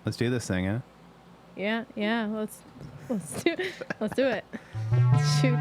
Let's do this thing, huh? Yeah. Let's do it. Let's do it. Shoot.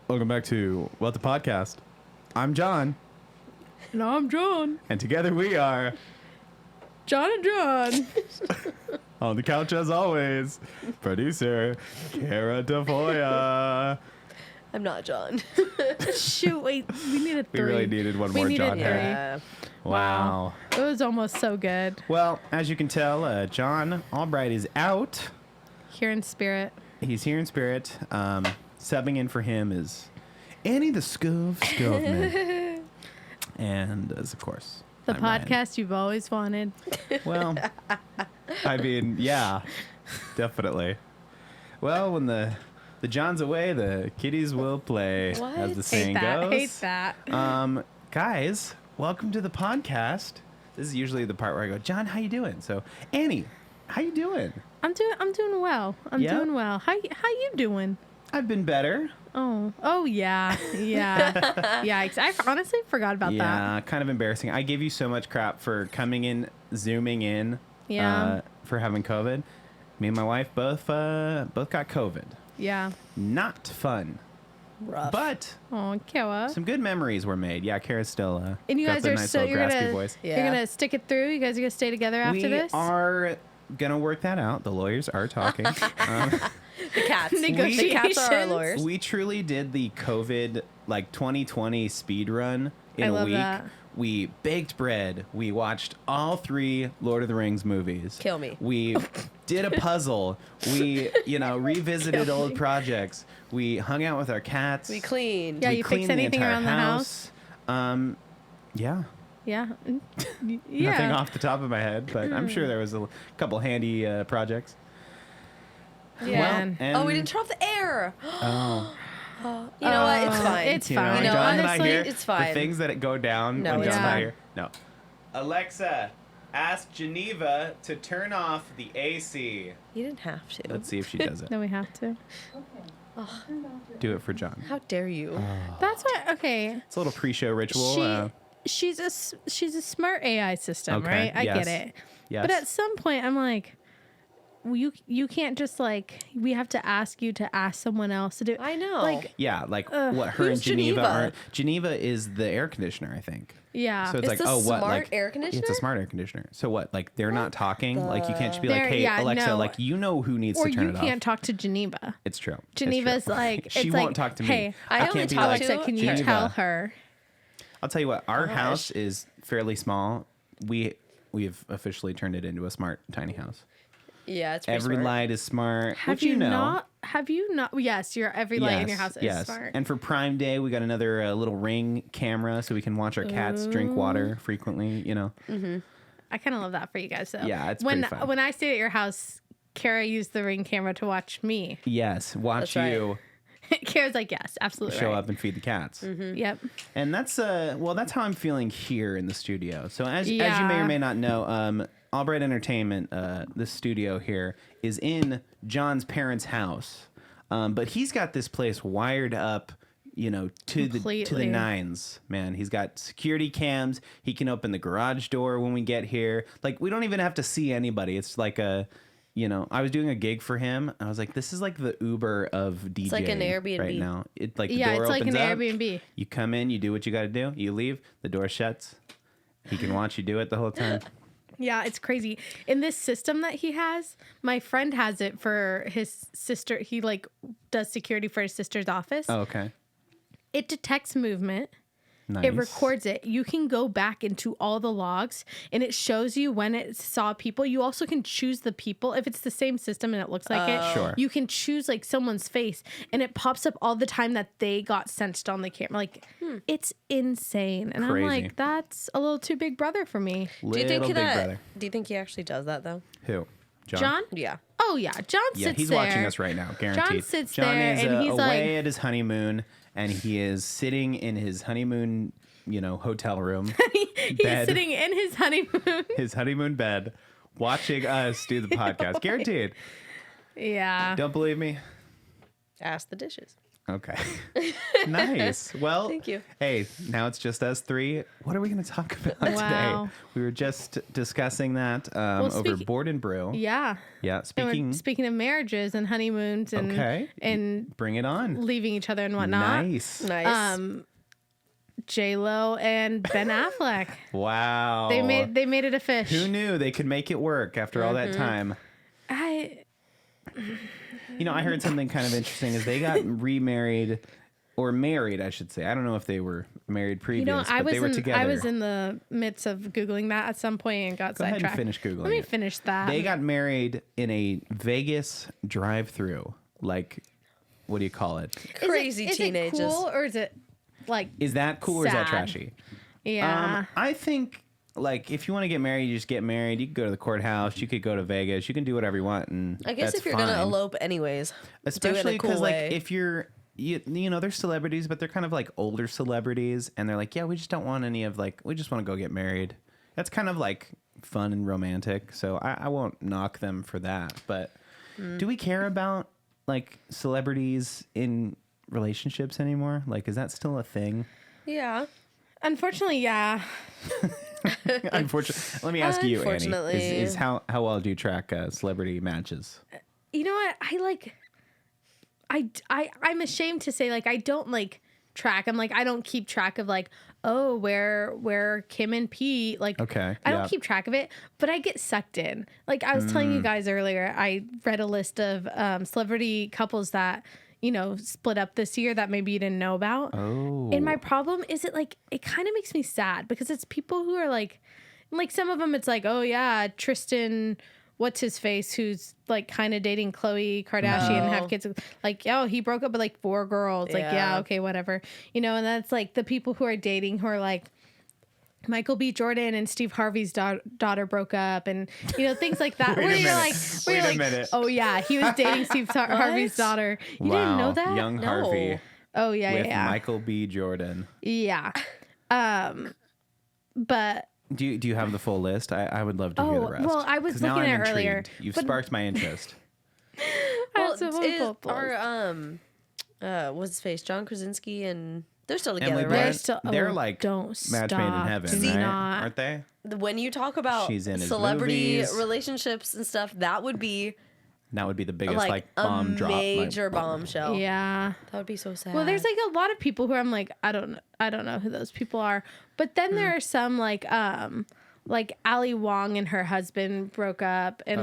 Welcome back to What the Podcast. I'm John. And I'm John. And together we are John and John. on the couch as always, producer Cara Tafolla. I'm not John. Shoot, wait. We needed We three. really needed one We more needed John three. there. Yeah. Wow. It was almost so good. Well, as you can tell, John Albright is out. Here in spirit. He's here in spirit. Subbing in for him is Annie the Skovmand. And as of course, The I'm Ryan. podcast you've always wanted. Well, I mean, yeah, definitely. Well, when the John's away, the kiddies will play, What? as the saying goes. Hate that. Guys, welcome to the podcast. This is usually the part where I go, John, how you doing? So, Annie, how you doing? I'm doing well. I'm Yeah? doing well. How you doing? I've been better. Oh yeah. Yikes! I honestly forgot about that. Yeah, kind of embarrassing. I gave you so much crap for coming in, zooming in. Yeah. For having COVID. Me and my wife both got COVID. Yeah. Not fun, Rough. but Oh, Cara. some good memories were made. Yeah, Kara's still And you got guys the are nice so little you're graspy gonna voice. Yeah. you're gonna stick it through. You guys are gonna stay together after We this. are gonna work that out. The lawyers are talking. The cats. The Negotiations. cats are our lawyers. We truly did the COVID 2020 speed run in I a love week. that. We baked bread. We watched all 3 Lord of the Rings movies. Kill me. We did a puzzle. We, revisited Kill old me. projects. We hung out with our cats. We cleaned. Yeah, We you fix cleaned anything entire around the house? Yeah. Yeah. Nothing Yeah. off the top of my head, but I'm sure there was a couple handy projects. Yeah. and, Oh, we didn't turn off the air. Oh. You know what? It's fine. It's You know, fine. You know, John and I honestly, hear it's fine. The things that go down No, when it's John's not fine. here. No. Alexa, ask Geneva to turn off the AC. You didn't have to. Let's see if she does it. Then we have to. Do it for John. How dare you? That's what. Okay. It's a little pre-show ritual. She's a smart AI system, Okay, right? I yes. get it. Yes. But at some point, I'm like, you can't just we have to ask you to ask someone else to do it. I know. Like, Yeah, like what her and who's Geneva Geneva? are. Geneva is the air conditioner, I think. yeah. So it's Is like, this oh, what? smart Like air It's conditioner? a smart air conditioner. So what? Like they're not talking. Like you can't just be like, They're- hey, yeah, Alexa, no. like you know who needs or to turn you it can't off. talk to Geneva. It's true. It's Geneva's true. like, she it's won't like, talk to me. hey, I only can't be talk like, Alexa, can you Geneva. tell her? I'll tell you what. Our Gosh. house is fairly small. We've officially turned it into a smart tiny house. Yeah, it's pretty Every smart. light is smart. Have which you know. not? Have you not? Yes, every light in your house is yes. smart. And for Prime Day, we got another little Ring camera so we can watch our cats drink water frequently. I kind of love that for you guys, though. Yeah, it's when pretty fun. when I stayed at your house, Cara used the Ring camera to watch me. Yes, watch That's right. you Cara's like, yes, absolutely. show right. up and feed the cats. Yep. And that's that's how I'm feeling here in the studio. So as you may Yeah. or may not know, Albright Entertainment, this studio here, is in John's parents' house. But he's got this place wired up, to the Completely. nines, man. He's got security cams. He can open the garage door when we get here. Like we don't even have to see anybody. It's like I was doing a gig for him. I was like, this is like the Uber of DJing It's like an Airbnb. right now. It like the Yeah, door it's like opens an up, Airbnb. You come in, you do what you got to do. You leave, the door shuts. He can watch you do it the whole time. Yeah, it's crazy. In this system that he has, my friend has it for his sister. He does security for his sister's office. Oh, okay. It detects movement. Nice. It records it. You can go back into all the logs and it shows you when it saw people. You also can choose the people. If it's the same system and it looks like it, Sure. you can choose someone's face and it pops up all the time that they got sensed on the camera. It's insane. And Crazy. I'm like, that's a little too big brother for me. Do you think Little big that? brother. Do you think he actually does that though? Who? John? Yeah. Oh yeah, John sits there. Yeah, he's watching us right now, guaranteed. John sits John there is and he's away like, at his honeymoon, and he is sitting in his honeymoon, hotel room. he's bed. sitting in his honeymoon. His honeymoon bed, watching us do the podcast. Guaranteed. Yeah. Don't believe me? Ask the dishes. Okay. Nice. Well, Thank you. Hey, now it's just us three. What are we going to talk about Wow. today? We were just discussing that over Board and Brew. Yeah. Yeah. Speaking of marriages and honeymoons and Okay. and Bring it on. leaving each other and whatnot. Nice. J-Lo and Ben Affleck. Wow. They made it a fish. Who knew they could make it work after all that time? I I heard something kind of interesting is they got remarried or married, I should say. I don't know if they were married previous, but they were together. I was in the midst of Googling that at some point and got Go ahead sidetracked. and finish Googling Let me it. finish that. They got married in a Vegas drive-through. Like, what do you call it? Crazy is teenagers. It cool or is it like Is that cool or is that sad? trashy? Yeah. I think, like, if you want to get married, you just get married. You could go to the courthouse. You could go to Vegas. You can do whatever you want. And I guess that's if you're fine. gonna elope anyways, Especially do it in a cool way. like, if you're, they're celebrities, but they're kind of like older celebrities. And they're like, yeah, we just don't want any of, like, we just want to go get married. That's kind of like fun and romantic. So I won't knock them for that. But do we care about, like, celebrities in relationships anymore? Like, is that still a thing? Yeah. Unfortunately, yeah. Unfortunately, let me ask you, Annie, Unfortunately. is how well do you track celebrity matches? You know what? I'm ashamed to say, like, I don't like track. I'm like, I don't keep track of like, oh, where Kim and Pete, like, Okay, I don't yeah. keep track of it, but I get sucked in. Like I was telling you guys earlier, I read a list of celebrity couples that, split up this year that maybe you didn't know about. Oh, And my problem is it kind of makes me sad because it's people who are like some of them it's like, oh yeah, Tristan, what's his face, who's like kind of dating Khloe Kardashian and have kids. Like, oh, he broke up with like 4 girls. Like, yeah, okay, whatever. And that's like the people who are dating who are like, Michael B. Jordan and Steve Harvey's daughter broke up, and things like that. Wait a Where minute. oh yeah, he was dating Steve Harvey's daughter. You didn't know that? Young No. Harvey Oh yeah, with yeah, Michael B. Jordan. yeah. But Do you have the full list? I would love to hear the rest. well, I was 'Cause now looking I'm at it earlier, intrigued. You've but- sparked my interest. Well, That's a is whole our what's his face, John Krasinski, and they're still Emily together, Blunt, right? they're like don't match made in stop. heaven, Do right? not. Aren't they? When you talk about She's in his celebrity movies. relationships and stuff, that would be That would be the biggest like like a bomb drop. major bombshell. Yeah. That would be so sad. Well, there's like a lot of people who I'm like, I don't know who those people are. But then there are some like Ali Wong and her husband broke up, and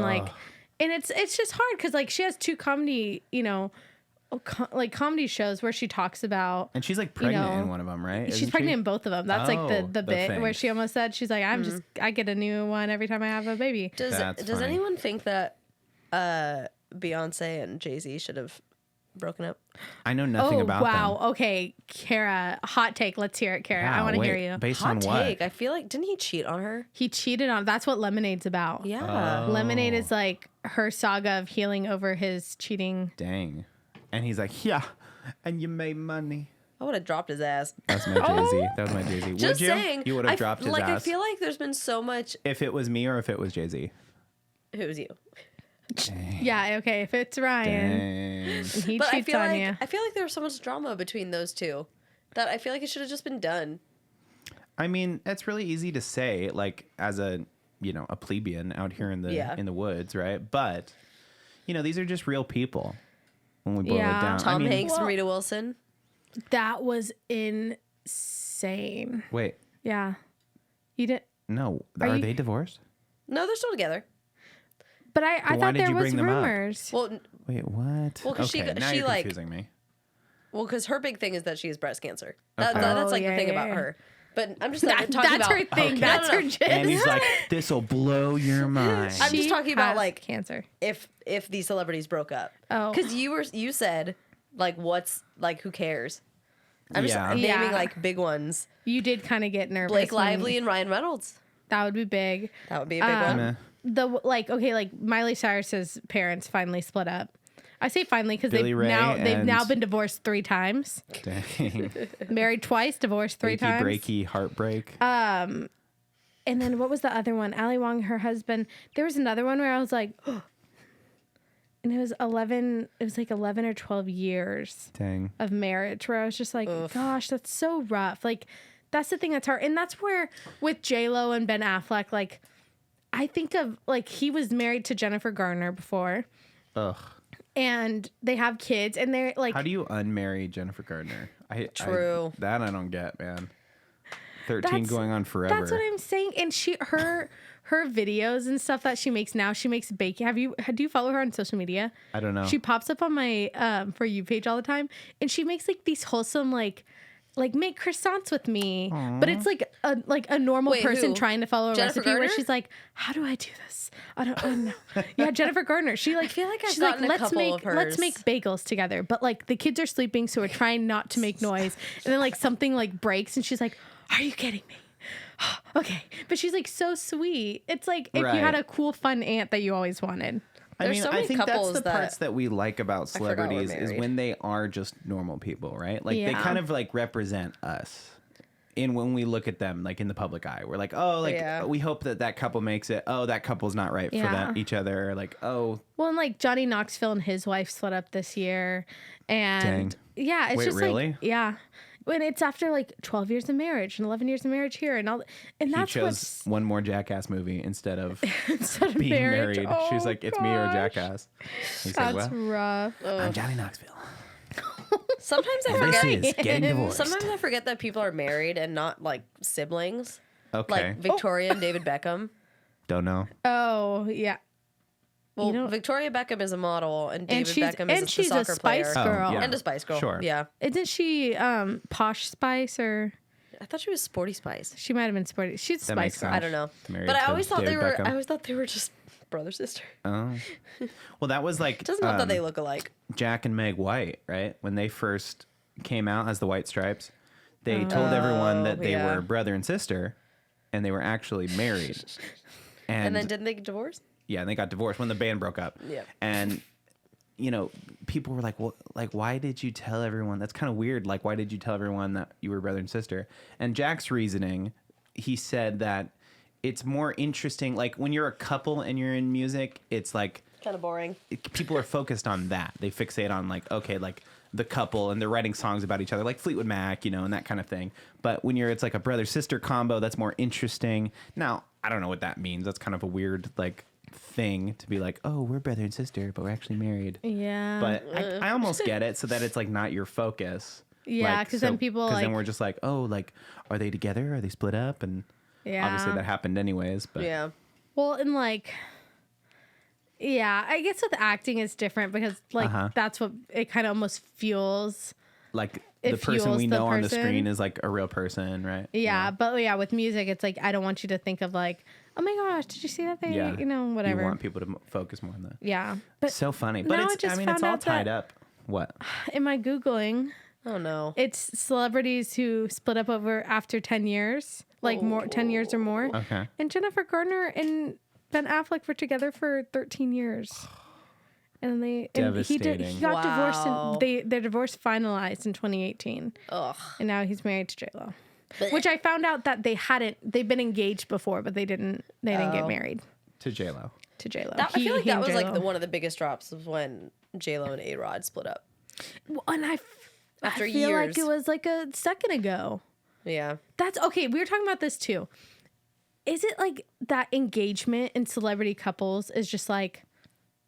and it's just hard because like she has 2 comedy, comedy shows where she talks about. And she's like pregnant in one of them, right? She's Isn't pregnant she? in both of them. That's like Oh, the bit thing. where she almost said, she's like, I get a new one every time I have a baby. does That's funny. anyone think that Beyonce and Jay-Z should have broken up? I know nothing about wow. them. Okay, Cara, hot take. Let's hear it, Cara. I Wow, want to hear wait, you. Based Hot on what? take. I feel like didn't he cheat on her? He cheated on. That's what Lemonade's about. Yeah. Lemonade is like her saga of healing over his cheating. Dang. And he's like, yeah, and you made money. I would have dropped his ass. That's my Jay-Z. That was my Jay-Z. Just Would you? saying. You would have dropped his like, ass. I feel like there's been so much. If it was me or if it was Jay-Z. If it was you. Yeah, okay. If it's Ryan, Dang. and he But cheats on you. I feel like there was so much drama between those two that I feel like it should have just been done. I mean, it's really easy to say, like, as a plebeian out here in the woods, right? But these are just real people when we boil Yeah. it down. Tom Hanks and Well- Rita Wilson. That was insane. Wait, Yeah. You didn't. no, Are are you- they divorced? No, they're still together. But I Then why thought did there you was bring them up? rumors. Well, Wait, what? Well, 'cause okay, now she you're like- confusing me. because her big thing is that she has breast cancer. Okay. That's like Oh, the thing yeah, about yeah. her. But I'm just like, That's talking about her thing. Okay. That's No, her no, no. gist. And he's like, this will blow your mind. I'm just talking about, has like, cancer. if these celebrities broke up. Oh. Because you said like what's like who cares? I'm just Yeah. naming Yeah. like big ones. You did kind of get nervous. Blake when- Lively and Ryan Reynolds. That would be big. That would be a big one. Meh. like Miley Cyrus's parents finally split up. I say finally because they've Ray now been divorced 3 times. Dang. Married twice, divorced 3 times. Breaky heartbreak. And then what was the other one? Ali Wong, her husband. There was another one where I was like, and it was 11. It was like 11 or 12 years Dang. of marriage. Where I was just like, gosh, that's so rough. Like, that's the thing that's hard, and that's where with J-Lo and Ben Affleck, like, I think of like he was married to Jennifer Garner before. Ugh. And they have kids, and they're like, how do you unmarry Jennifer Gardner? True. That I don't get, man. 13 going on forever. That's what I'm saying. And her videos and stuff that she makes now, she makes baking. Do you follow her on social media? I don't know. She pops up on my For You page all the time, and she makes like these wholesome like make croissants with me. Aww. But it's like a normal person who? trying to follow a Jennifer recipe Garner? where she's like, how do I do this? I don't know. Yeah, Jennifer Gardner. She like, I feel like I've she's gotten like, a couple of hers. let's make bagels together. But like the kids are sleeping, so we're trying not to make noise. And then like something like breaks, and she's like, are you kidding me? Okay. But she's like so sweet. It's like if you had a cool, fun aunt that you always wanted. I mean, so I many think that's couples the that- parts that we like about I forgot we're celebrities is married. when they are just normal people, right? Like they Yeah. kind of like represent us. And when we look at them, like in the public eye, we're like, oh, like Yeah. we hope that couple makes it. Oh, that couple's not right for Yeah. each other. Or like, oh, Well, and like Johnny Knoxville and his wife split up this year. And Dang. yeah, it's Wait, just really? like, yeah. When it's after like 12 years of marriage and 11 years of marriage here and all, and he that's chose what's one more Jackass movie instead of instead of being marriage. married. Oh, She's like, it's me or gosh. Jackass. He's like, That's well, rough. I'm Johnny Knoxville. Sometimes I And this forget. is getting divorced. Sometimes I forget that people are married and not like siblings. Okay. Like Victoria and David Beckham. Don't know. Oh, yeah. Well, You know- Victoria Beckham is a model, and David she's- Beckham and is she's the a soccer Spice player. girl. Oh, yeah. And a Spice Girl. Sure. Yeah. Isn't she Posh Spice or I thought she was Sporty Spice. she might have been sporty? She's a That makes Spice Girl. sense. I don't know. Married But I to always thought David Beckham. I always thought they were just brother sister. Oh. Well, that was like It doesn't help that they look alike. Jack and Meg White, right? When they first came out as the White Stripes, they told everyone that they yeah. were brother and sister, and they were actually married. And then didn't they get divorced? yeah, and they got divorced when the band broke up. Yep. And you know, people were like, "Well, like, why did you tell everyone? That's kind of weird. Like, why did you tell everyone that you were brother and sister?" And Jack's reasoning, he said that it's more interesting. Like when you're a couple and you're in music, it's like Kind of boring. people are focused on that. They fixate on like, okay, like the couple, and they're writing songs about each other, like Fleetwood Mac, you know, and that kind of thing. But when it's like a brother sister combo, that's more interesting. Now, I don't know what that means. That's kind of a weird like thing to be like, oh, we're brother and sister, but we're actually married. Yeah. But I almost get it, so that it's like not your focus. Yeah, Like, 'cause then people, then like- we're just like, oh, like are they together? Are they split up? And yeah. obviously that happened anyways. But Yeah. Well, and like, yeah, I guess with acting it's different because like that's what it kind of almost fuels. like It the person fuels we the know on the person. screen is like a real person, right? Yeah, but yeah, with music, it's like I don't want you to think of like, oh my gosh, did you see that thing? Yeah. You know, whatever. You want people to focus more on that. Yeah, but So funny, but now I it's just I mean it's found all out tied that- up. What? in my googling, Oh no. it's celebrities who split up over after 10 years, like more 10 years or more. Okay. And Jennifer Garner and Ben Affleck were together for 13 years. And he Devastating. got divorced Wow. and their divorce finalized in 2018. Ugh. And now he's married to J-Lo. Which I found out that they've been engaged before, but they didn't get married To J-Lo. to J-Lo. I feel like He that and was like J-Lo. one of the biggest drops was when J-Lo and A-Rod split up. Well, and I After feel years. like it was like a second ago. Yeah. That's okay. We were talking about this too. Is it like that engagement in celebrity couples is just like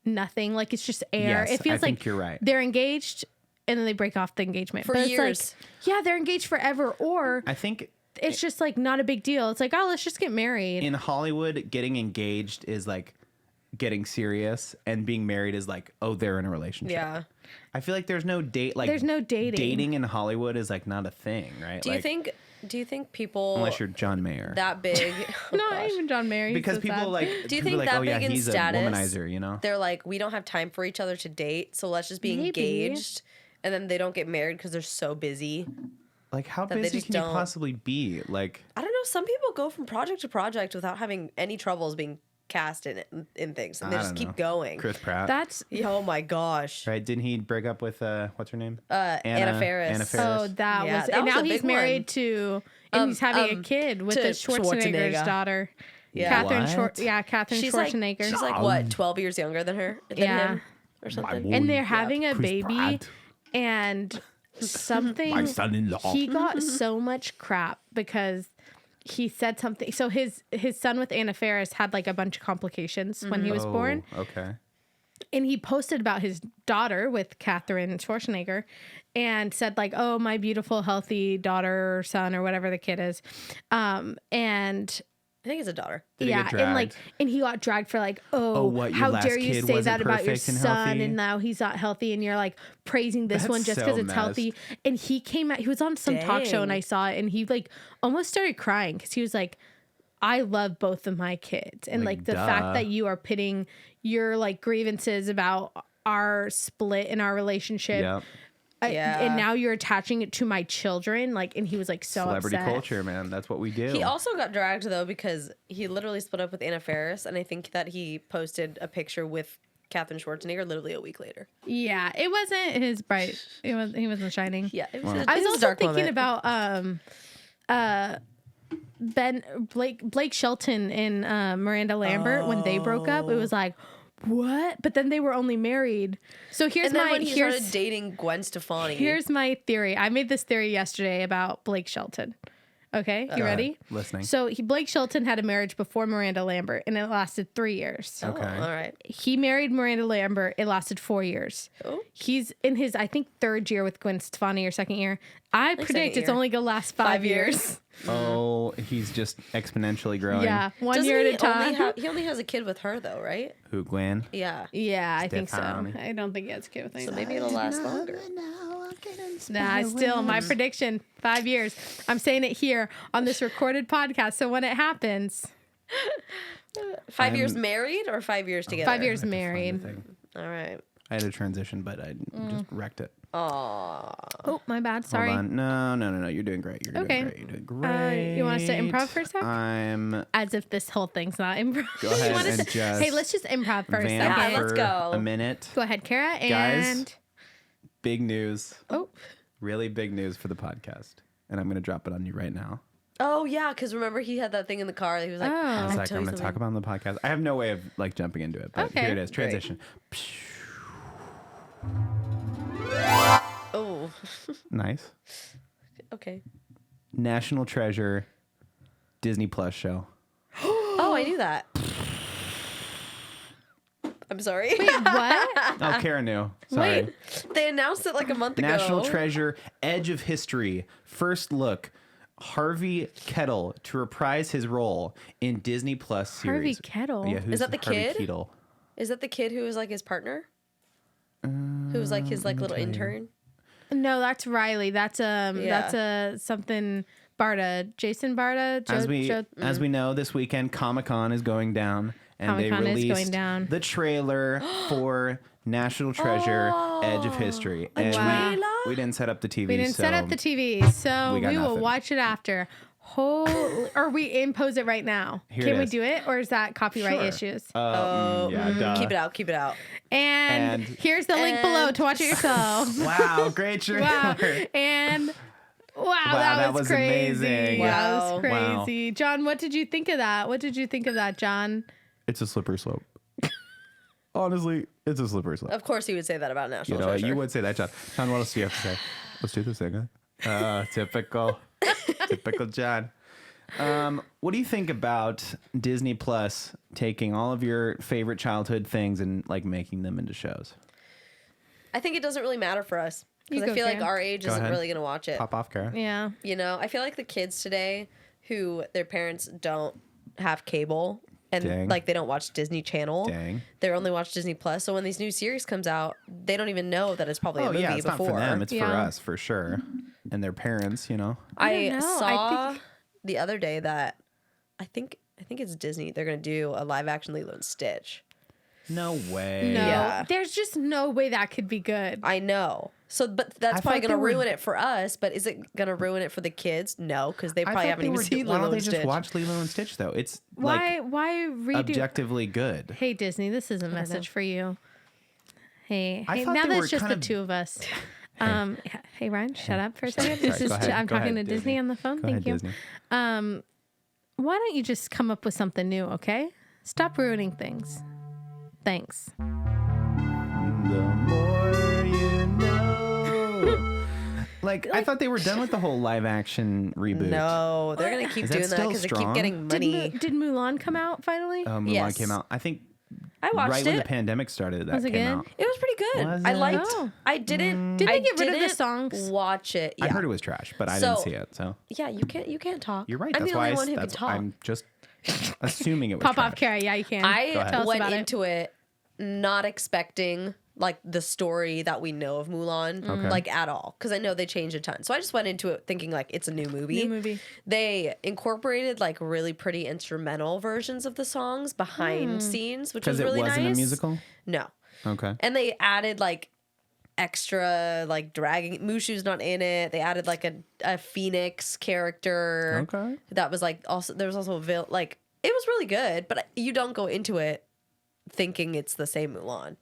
nothing? Like it's just air. Yes, it feels I think like you're right. they're engaged and then they break off the engagement For but years. It's like, yeah, they're engaged forever, or I think it's just like not a big deal. It's like, oh, let's just get married. in Hollywood, getting engaged is like getting serious, and being married is like, oh, they're in a relationship. Yeah. I feel like there's no date. Like There's no dating. Dating in Hollywood is like not a thing, right? Do you think people unless you're John Mayer? that big oh, Not gosh. even John Mayer. He's because so people sad. like Do you people think like, that oh yeah, big in he's status? a womanizer, you know? They're like, we don't have time for each other to date, so let's just be Maybe. engaged, and then they don't get married because they're so busy. Like how they busy just can you don't- possibly be? Like I don't know. Some people go from project to project without having any troubles being cast in things, and I they just don't keep know. going. Chris Pratt. That's Oh my gosh. right. Didn't he break up with what's her name? Anna Faris. Anna Faris. oh that Yeah, was that and was now a he's big married one. to and he's having a kid with to the Schwarzenegger's Schwarzenegger. daughter. Yeah. What? Catherine She's Schwarzenegger. she's like what, 12 years younger than her? Than Yeah. him or something. And they're having a Chris baby, Pratt. and something. My son-in-law. He got so much crap because he said something. So his son with Anna Faris had like a bunch of complications when he was born, Okay. and he posted about his daughter with Catherine Schwarzenegger, and said like, "Oh, my beautiful, healthy daughter or son or whatever the kid is," and. I think it's a daughter. Did he get dragged? And he got dragged for like, what, your how last dare you kid say wasn't that about your perfect and son, healthy? and now he's not healthy, and you're like praising this That's one just so because it's messed. healthy. And he came out, he was on some talk show, and Dang. I saw it, and he like almost started crying because he was like, I love both of my kids, and like the duh. fact that you are pitting your like grievances about our split in our relationship. Yep. Yeah. And now you're attaching it to my children, like, and he was like so Celebrity upset. culture, man. That's what we do. He also got dragged though because he literally split up with Anna Faris, and I think that he posted a picture with Catherine Schwarzenegger literally a week later. Yeah, it wasn't his bright. He wasn't shining. Yeah, it was. Wow. A, I it was a also dark thinking moment. about Blake Shelton and Miranda Lambert when they broke up. It was like, what? But then they were only married. So here's And then my when he started dating Gwen Stefani, here's my theory. I made this theory yesterday about Blake Shelton. Okay, you ready? Listening. So Blake Shelton had a marriage before Miranda Lambert, and it lasted 3 years. Oh, Okay. all right. He married Miranda Lambert. It lasted 4 years. Oh. He's in his, I think, 3rd year with Gwen Stefani or 2nd year. I predict second it's year. only going to last 5 years. Oh, he's just exponentially growing. Yeah, one Doesn't year at he a time. he only has a kid with her though, right? Who, Gwen? Yeah. Yeah, I think so. Stefani. I don't think he has a kid with So anyone. maybe it'll last longer. Nah, still my prediction, 5 years. I'm saying it here on this recorded podcast. So when it happens, 5 years married or 5 years together? 5 years Find the married. thing. All right. I had a transition, but I just wrecked it. Aw. Oh, my bad. Sorry. Hold on. No. You're doing great. You're Okay. doing great. You're doing great. You want us to improv for a sec? I'm As if this whole thing's not improv. Go ahead You want us and to- just hey, let's just improv for a vamp second. Yeah, let's for go. a minute. Go ahead, Cara. Guys. And Big news. oh, Really big news for the podcast. And I'm going to drop it on you right now. Oh yeah, because remember he had that thing in the car. He was like, Oh. I was I'll like, tell I'm you going to talk something. about it on the podcast. I have no way of like jumping into it, but Okay. here it is. Great. Transition. Oh, Nice. okay. National Treasure Disney Plus show. Oh, I knew that. I'm sorry. what? Oh, Cara knew. Sorry. Wait. They announced it like a month ago. National Treasure Edge of History. First look. Harvey Kettle to reprise his role in Disney Plus series. Harvey Kettle? Yeah, who's Is that the Harvey kid? Keitel? Is that the kid who was like his partner? Who was like his like little intern? No, that's Riley. That's Yeah. something Barta, Jason Barta. As we know, this weekend Comic-Con is going down, and Comic-Con they is released going down. the trailer for National Treasure Edge of History. And trailer? we didn't set up the TV. we didn't set up the TV, so we got we will nothing. watch it after. Or we impose it right now. Here Can it we is. do it, or is that copyright Sure. issues? Yeah, duh. Keep it out. Keep it out. And here's the link below to watch it yourself. Wow, great trailer. Wow. And wow, that was crazy. amazing. That was Wow. crazy. John, what did you think of that? What did you think of that, John? It's a slippery slope. Honestly, it's a slippery slope. Of course, he would say that about You National know, Treasure. you would say that, John. John, what else do you have to say? Let's do this thing, huh? Typical. Typical John. What do you think about Disney Plus taking all of your favorite childhood things and like making them into shows? I think it doesn't really matter for us You because I go, feel like Karen. our age Go isn't ahead. really going to watch it. Pop off, Cara. Yeah. You know, I feel like the kids today who their parents don't have cable and Dang. like they don't watch Disney Channel. Dang. They only watch Disney Plus. So when these new series comes out, they don't even know that it's probably a Oh movie yeah, it's before. not for them. It's for Yeah. us, for sure. And their parents, you know. I I don't know. saw the other day that I think it's Disney. They're gonna do a live action Lilo and Stitch. No way. No, Yeah. there's just no way that could be good. I know. So, but that's I probably thought going to they were- ruin it for us. But is it going to ruin it for the kids? No, because they probably haven't even seen Why Lilo don't they and just Stitch. watch Lilo and Stitch though? It's Why like redo? objectively good. Hey Disney, this is a message for you. Hey, I hey. thought Now they that's were just kind the of- two of us. Hey Ryan, shut up for a second. Sorry, This is go ahead, I'm go talking ahead, to Disney on the phone. Go Thank ahead, you. Disney. Why don't you just come up with something new, okay? Stop ruining things. Thanks. The more you know. Like, I thought they were done with the whole live action reboot. No, they're going to keep Is that doing that still because they keep strong? getting money. Did Mulan come out finally? Mulan Yes. came out. I think I watched right it. when the pandemic started. That Was it came good? out. It was pretty good. Was I it? liked. Oh. I didn't. Did I they get rid of the didn't songs? Watch it. Yeah. I heard it was trash, but I So- didn't see it. So Yeah, you can't talk. you're right. I'm That's the why only one who can that's, talk. I'm just assuming it was Pop trash. off, Cara. Yeah, you can. I Tell us went about it. into it not expecting like the story that we know of Mulan, Okay. like at all, because I know they changed a ton. So I just went into it thinking like it's a new movie. New movie. They incorporated like really pretty instrumental versions of the songs behind scenes, which was Because it really wasn't nice. a musical. No, Okay. and they added like extra like dragging. Mushu's not in it. They added like a phoenix character. Okay. That was like also there was also a like it was really good, but you don't go into it thinking it's the same Mulan.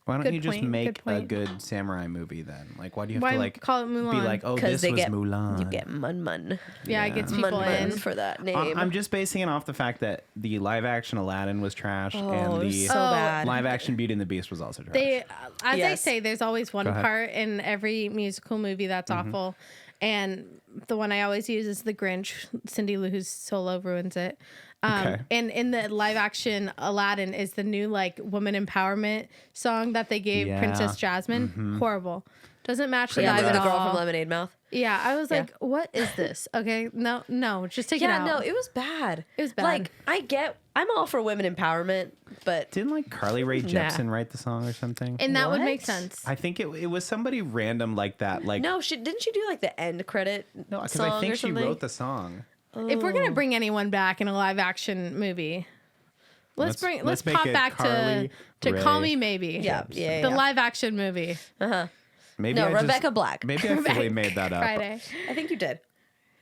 Why don't Good you just point, make good a point. good samurai movie then? Like, why do you have Why to like call it be Mulan? like, oh, Because this they was get Mulan? you get mun Yeah, it Yeah. gets people in. for that name. I'm just basing it off the fact that the live action Aladdin was trash Oh, and the so bad. live action Beauty and the Beast was also trash. They, as I Yes. say, there's always one Go ahead. part in every musical movie that's awful, and the one I always use is the Grinch. Cindy Lou Who's solo ruins it. Okay. And in the live action Aladdin is the new like woman empowerment song that they gave Yeah. Princess Jasmine. Horrible. Doesn't match the yeah, vibe the at girl all. from Lemonade Mouth. Yeah, I was Yeah. like, what is this? Okay, no, just take it Yeah, out. no, it was bad. It was bad. Like I'm all for women empowerment, but Didn't like Carly Rae Jepsen write the song or something? and that would make What? sense. I think it was somebody random like that. Like no, didn't she do like the end credit no, because song I think or she something? wrote the song. If we're gonna bring anyone back in a live action movie, let's make pop it back Carly to Rae Call Me Maybe. Yeah, yeah, The yeah. live action movie. Maybe No, I just- Rebecca Black. Maybe I fully made that up. Friday. I think you did.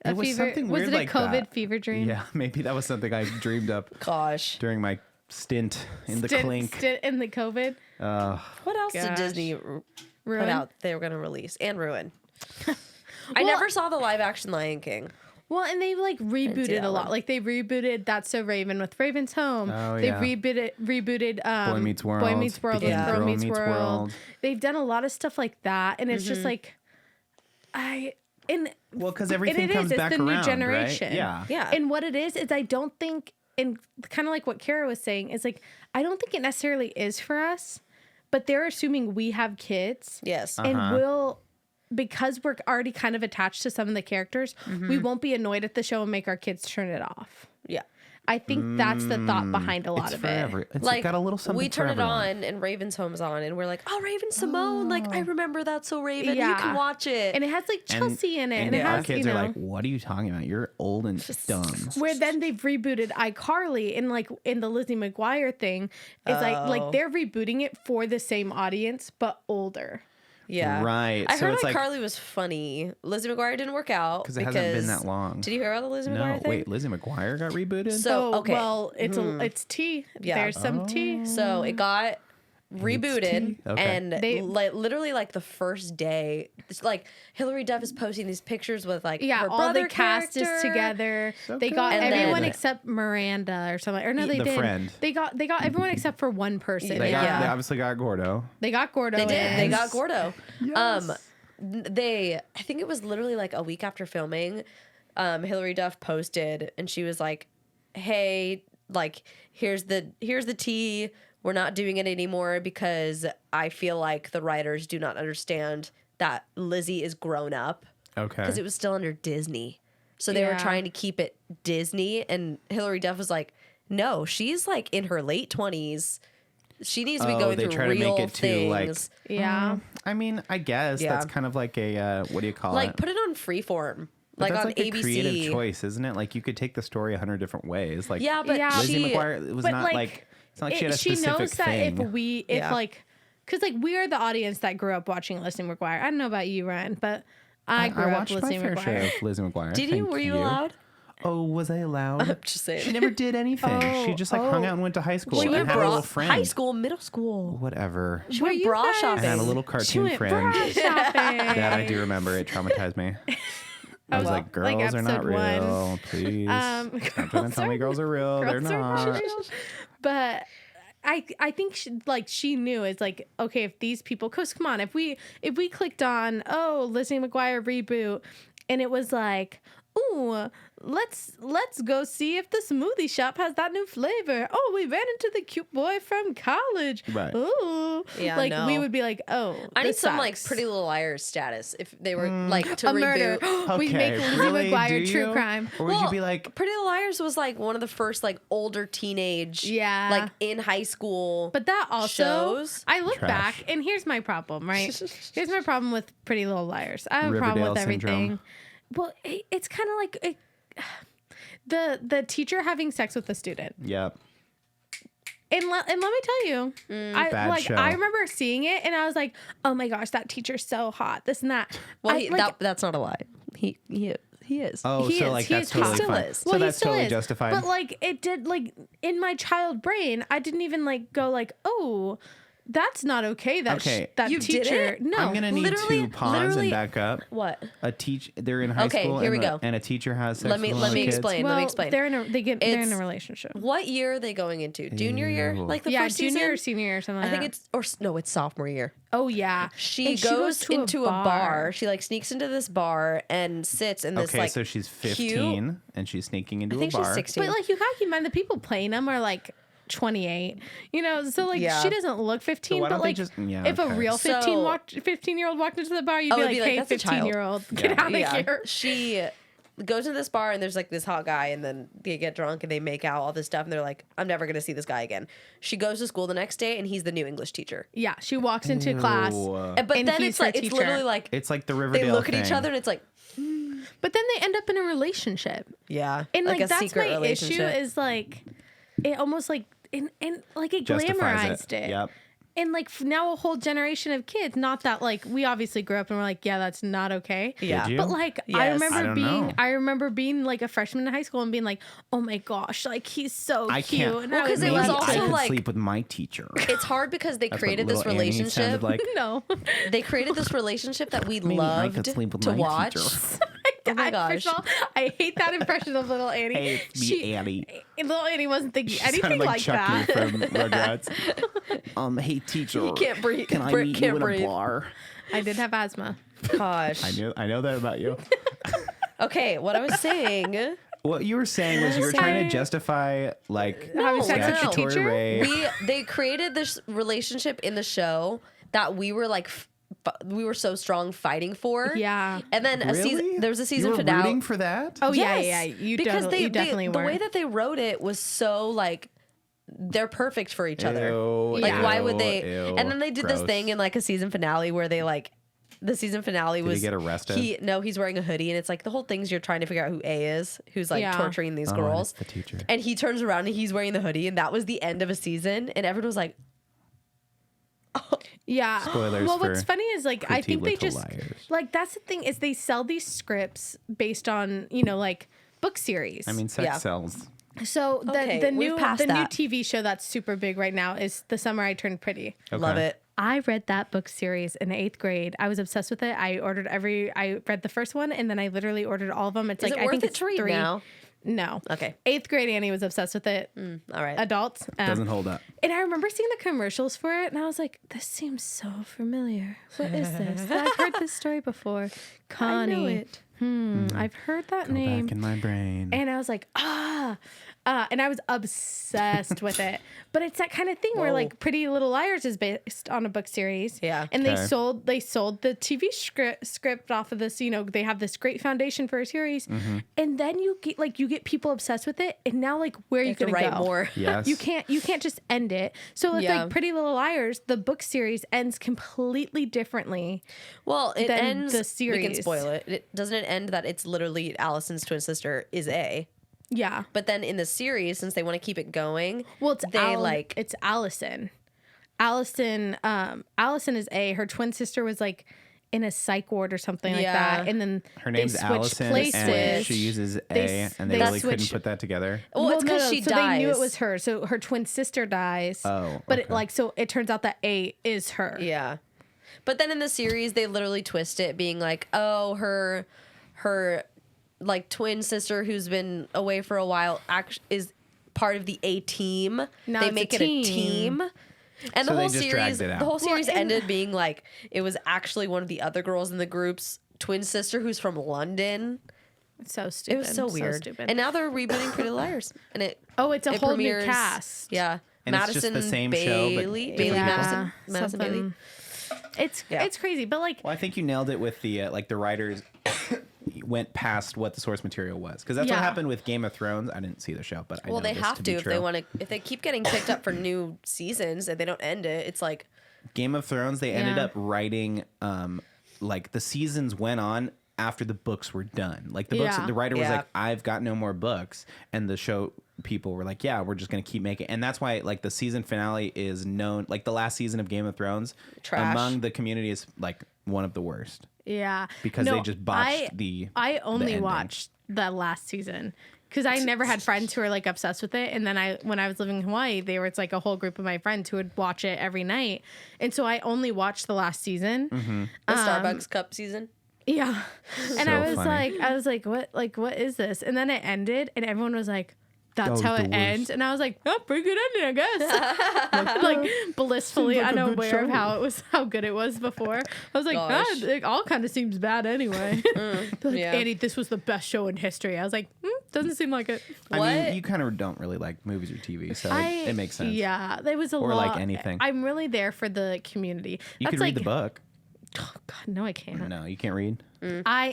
A It was fever. something Was weird it a like COVID that. fever dream? Yeah, maybe that was something I dreamed up Gosh. during my stint in the clink. Stint in the COVID. What else did Gosh. Disney put Ruin? out they were going to release and ruin? I never saw the live action Lion King. Well, and they like see rebooted that a lot. one. Like they rebooted That's So Raven with Raven's Home. Oh, they yeah. rebooted Boy Meets World. Boy Meets World with Yeah. Girl Meets World. They've done a lot of stuff like that, and it's Mm-hmm. just like Well, because and everything it comes is, back it's the around, new generation. right? Yeah. Yeah. And what it is I don't think, and kind of like what Cara was saying, is like I don't think it necessarily is for us, but they're assuming we have kids. Yes. And we'll, because we're already kind of attached to some of the characters, we won't be annoyed at the show and make our kids turn it off. Yeah. I think that's the thought behind a lot It's of for it. It's Like got a little something we for turn it everyone. on and Raven's Home's on and we're like, oh, Raven Simone, like I remember That's So Raven. You Yeah. can watch it. And it has like Chelsea in it. And it our has, kids you are know, like, "What are you talking about? You're old and dumb." where then they've rebooted iCarly and like in the Lizzie McGuire thing, it's like they're rebooting it for the same audience but older. yeah. Right. I So heard it's like- Carly was funny. Lizzie McGuire didn't work out Because it hasn't been that long. Did you hear about the Lizzie No, McGuire thing? wait, Lizzie McGuire got rebooted. So okay. Well, it's tea. Yeah. There's some tea. So it got rebooted, tea? Okay. and They- literally like the first day, it's like Hillary Duff is posting these pictures with like Yeah, her all brother the cast is character. together. So They got good. And everyone then- except Miranda or something. Or no, they The did. friend. They got everyone except for one person. they Yeah. obviously got Gordo. They got Gordo. They did. in. They got Gordo. Yes. I think it was literally like a week after filming, Hillary Duff posted and she was like, "Hey, like here's the tea. We're not doing it anymore because I feel like the writers do not understand that Lizzie is grown up Okay. because it was still under Disney. So they were Yeah. trying to keep it Disney, and Hillary Duff was like, "No, she's like in her late 20s. She needs to be going they through try to make real it too, like, things. Yeah. I mean, I guess Yeah. that's kind of like a what do you call Like it? put it on Freeform, But like that's on like a ABC. creative choice, isn't it? Like you could take the story 100 different ways. Like Yeah, but Yeah. Lizzie she, McGuire, it was But, not like it's not like she had a she specific knows that thing. if Yeah. like, because like we are the audience that grew up watching Lizzie McGuire. I don't know about you, Ryan, but I grew up watched my Lizzie fair share McGuire. of Lizzie McGuire. Did you? Thank Were you allowed? Oh, was I allowed? I'm just saying. She never did anything. She just like hung out and went to high school. She and went had a little bra friend. high school, middle school. Whatever. She Were went you bra guys- I shopping. had a little She cartoon went friend. bra shopping. That I do remember. It traumatized me. I was well, like, girls like are not episode real. one. Please. Stop trying to tell me girls are real. They're Girls are not. real. But I think she knew it's like, okay, if these people, cause come on, if we clicked on Lizzie McGuire reboot and it was like, ooh, let's go see if the smoothie shop has that new flavor. Oh, we ran into the cute boy from college. Right. Ooh. Yeah, like no. we would be like, oh, I need this some like sucks. Pretty Little Liars status if they were like to a murder. reboot. We make Lizzie really? McGuire Do true you? crime. Or would you Well, be like, Pretty Little Liars was like one of the first like older teenage, Yeah. like in high school. But that also, shows? I look Trash. back, and here's my problem, right? Here's my problem with Pretty Little Liars. I have a problem with Riverdale everything. syndrome. Well, it's kind of like the teacher having sex with the student. yep. And let me tell you, Bad show. I remember seeing it, and I was like, oh my gosh, that teacher's so hot. This and that. Well, I, that's not a lie. He is. Oh, He so is. like He that's is. totally He still fine. is. So he that's still totally is. justified. But like it did, like in my child brain, I didn't even like go like, oh, that's not okay. That Okay. that You teacher. didn't? No, I'm gonna need literally- to pause and literally- back up. What? They're in high Okay, school. here we and go. And a teacher has sex Let me with one of the kids. explain. Let me explain. They're in a they're in It's- a relationship. What year are they going into? Junior year? Ew. Like the Yeah, first junior season? or senior year or something. I think like it's sophomore year. Oh yeah, She And goes to into a bar. She like sneaks into this bar and sits in this Okay, like so she's cute- 15 and she's sneaking into I think a bar. she's 16. But like you gotta keep in mind the people playing them are like 28. You know, so like Yeah. she doesn't look 15. So why but don't they like just- yeah, if a okay. real So- 15-year-old walked into the bar, you'd Oh, be it'd like, be like, hey, that's a child. 15-year-old, get out of here. She goes into this bar and there's like this hot guy and then they get drunk and they make out all this stuff and they're like, I'm never gonna see this guy again. She goes to school the next day and he's the new English teacher. Yeah, she walks into class. Ew. But And then he's it's like her it's teacher. literally like It's like the Riverdale they look at each thing. other and it's like, But then they end up in a relationship. yeah, And like a that's secret my relationship. issue is like it almost like and like it Justifies glamorized it. Yep. And like now a whole generation of kids, not that like we obviously grew up and we're like, yeah, that's not okay. Yeah. Did you? But like Yes. I don't know. I remember being like a freshman in high school and being like, oh my gosh, like he's so I cute. can't. And Well, I 'cause it Maybe was like, also I could like- sleep with my teacher. It's hard because they That's created what this little Annie relationship. sounded like. no. They created this relationship that we Maybe I could loved sleep with to my watch. teacher. Oh my gosh. First of all, I hate that impression of little Annie. Hey, it's me, Annie. Little Annie wasn't thinking She anything sounded like Chucky that. from Rugrats. Hey teacher. You can't breathe. Can I meet Can't you in breathe. a bar? I did have asthma. Gosh. I know that about you. Okay, what I was saying. What you were saying was you were trying to justify like Having sex with the statutory teacher? rape. They created this relationship in the show that we were like we were so strong fighting for. Yeah. And then Really? there was a season you were finale. rooting for that? Oh Yes, yeah. You because you definitely the were. way that they wrote it was so like they're perfect for each other. Ew, Like Yeah. why would they? ew, And then they did this gross. thing in like a season finale where they like the season finale was he get arrested? No, he's wearing a hoodie and it's like the whole thing's you're trying to figure out who A is, who's like Yeah. torturing these Oh, girls. it's the teacher. And he turns around and he's wearing the hoodie and that was the end of a season and everyone was like, Yeah. Spoilers Well, what's for funny is like I Pretty think they Little just Liars. like that's the thing is they sell these scripts based on like book series. I mean, sex Yeah. sells. so Okay, the we've new passed the new that. TV show that's super big right now is The Summer I Turned Pretty. love Okay. it. I read that book series in 8th grade. I was obsessed with it. I read the first one and then I literally ordered all of them. It's Is like it worth I think it it's to read 3. now? No. Okay. 8th grade Annie was obsessed with it. All right. Adults. Doesn't hold up. And I remember seeing the commercials for it, and I was like, "This seems so familiar. What is this? I've heard this story before." Connie. I know it. I've heard that Go name. back in my brain. And I was like, and I was obsessed with it. But it's that kind of thing where Whoa. like Pretty Little Liars is based on a book series. Yeah. And Okay. they sold the TV script off of this, they have this great foundation for a series. Mm-hmm. And then you get people obsessed with it. And now like where are you have to gonna write go? more. Yes. You can't just end it. So it's Yeah. like Pretty Little Liars, the book series ends completely differently. Well, it than ends. the We series. can spoil it. Doesn't it end that it's literally Allison's twin sister is A? Yeah. But then in the series, since they want to keep it going, Well, it's they it's Allison. Allison is A. Her twin sister was like in a psych ward or something like that, and then her name's they switched Allison, places. and she uses A, and they really couldn't put that together. Well, it's because she so dies. they knew it was her. So her twin sister dies. Oh, but okay. so it turns out that A is her. Yeah. But then in the series, they literally twist it, being like, oh, her like twin sister who's been away for a while is part of the A team. Now they it's make a it a team. And So the they whole just series, dragged it out. the whole series Well, and- ended being like it was actually one of the other girls in the group's twin sister who's from London. It's so stupid. It was so weird. Stupid. And now they're rebooting Pretty Liars, and it's a whole new premieres- cast. Yeah, And it's Madison just the same show, but Bailey, different people. Madison Bailey. It's crazy, but like Well, I think you nailed it with the the writers went past what the source material was, because that's what happened with Game of Thrones. I didn't see the show, but I Well, know they this have to to be if true. they want to. If they keep getting picked up for new seasons and they don't end it, it's like Game of Thrones. They ended Yeah. up writing like the seasons went on after the books were done. Like the books, Yeah. the writer was Yeah. like, "I've got no more books," and the show people were like, "Yeah, we're just gonna keep making." And that's why like the season finale is known, like the last season of Game of Thrones Trash. among the community is like one of the worst. yeah, Because they just botched I only ending. watched the last season because I never had friends who were like obsessed with it. And then when I was living in Hawaii, it's like a whole group of my friends who would watch it every night. And so I only watched the last season. Mm-hmm. the Starbucks cup season. Yeah. And So I was funny. what is this? And then it ended and everyone was like, that's That how was it the worst. ends. And I was like, oh, pretty good ending, I guess. like blissfully Seems like a good unaware of show. how good it was before. I was like, Gosh. it all kind of seems bad anyway. They're like, yeah. Annie, this was the best show in history. I was like, doesn't seem like it. I What? mean, you kind of don't really like movies or TV, so it makes sense. Yeah, there was a Or lot. like anything. I'm really there for the community. You That's could read the book. Oh God, no, I can't. No, you can't read.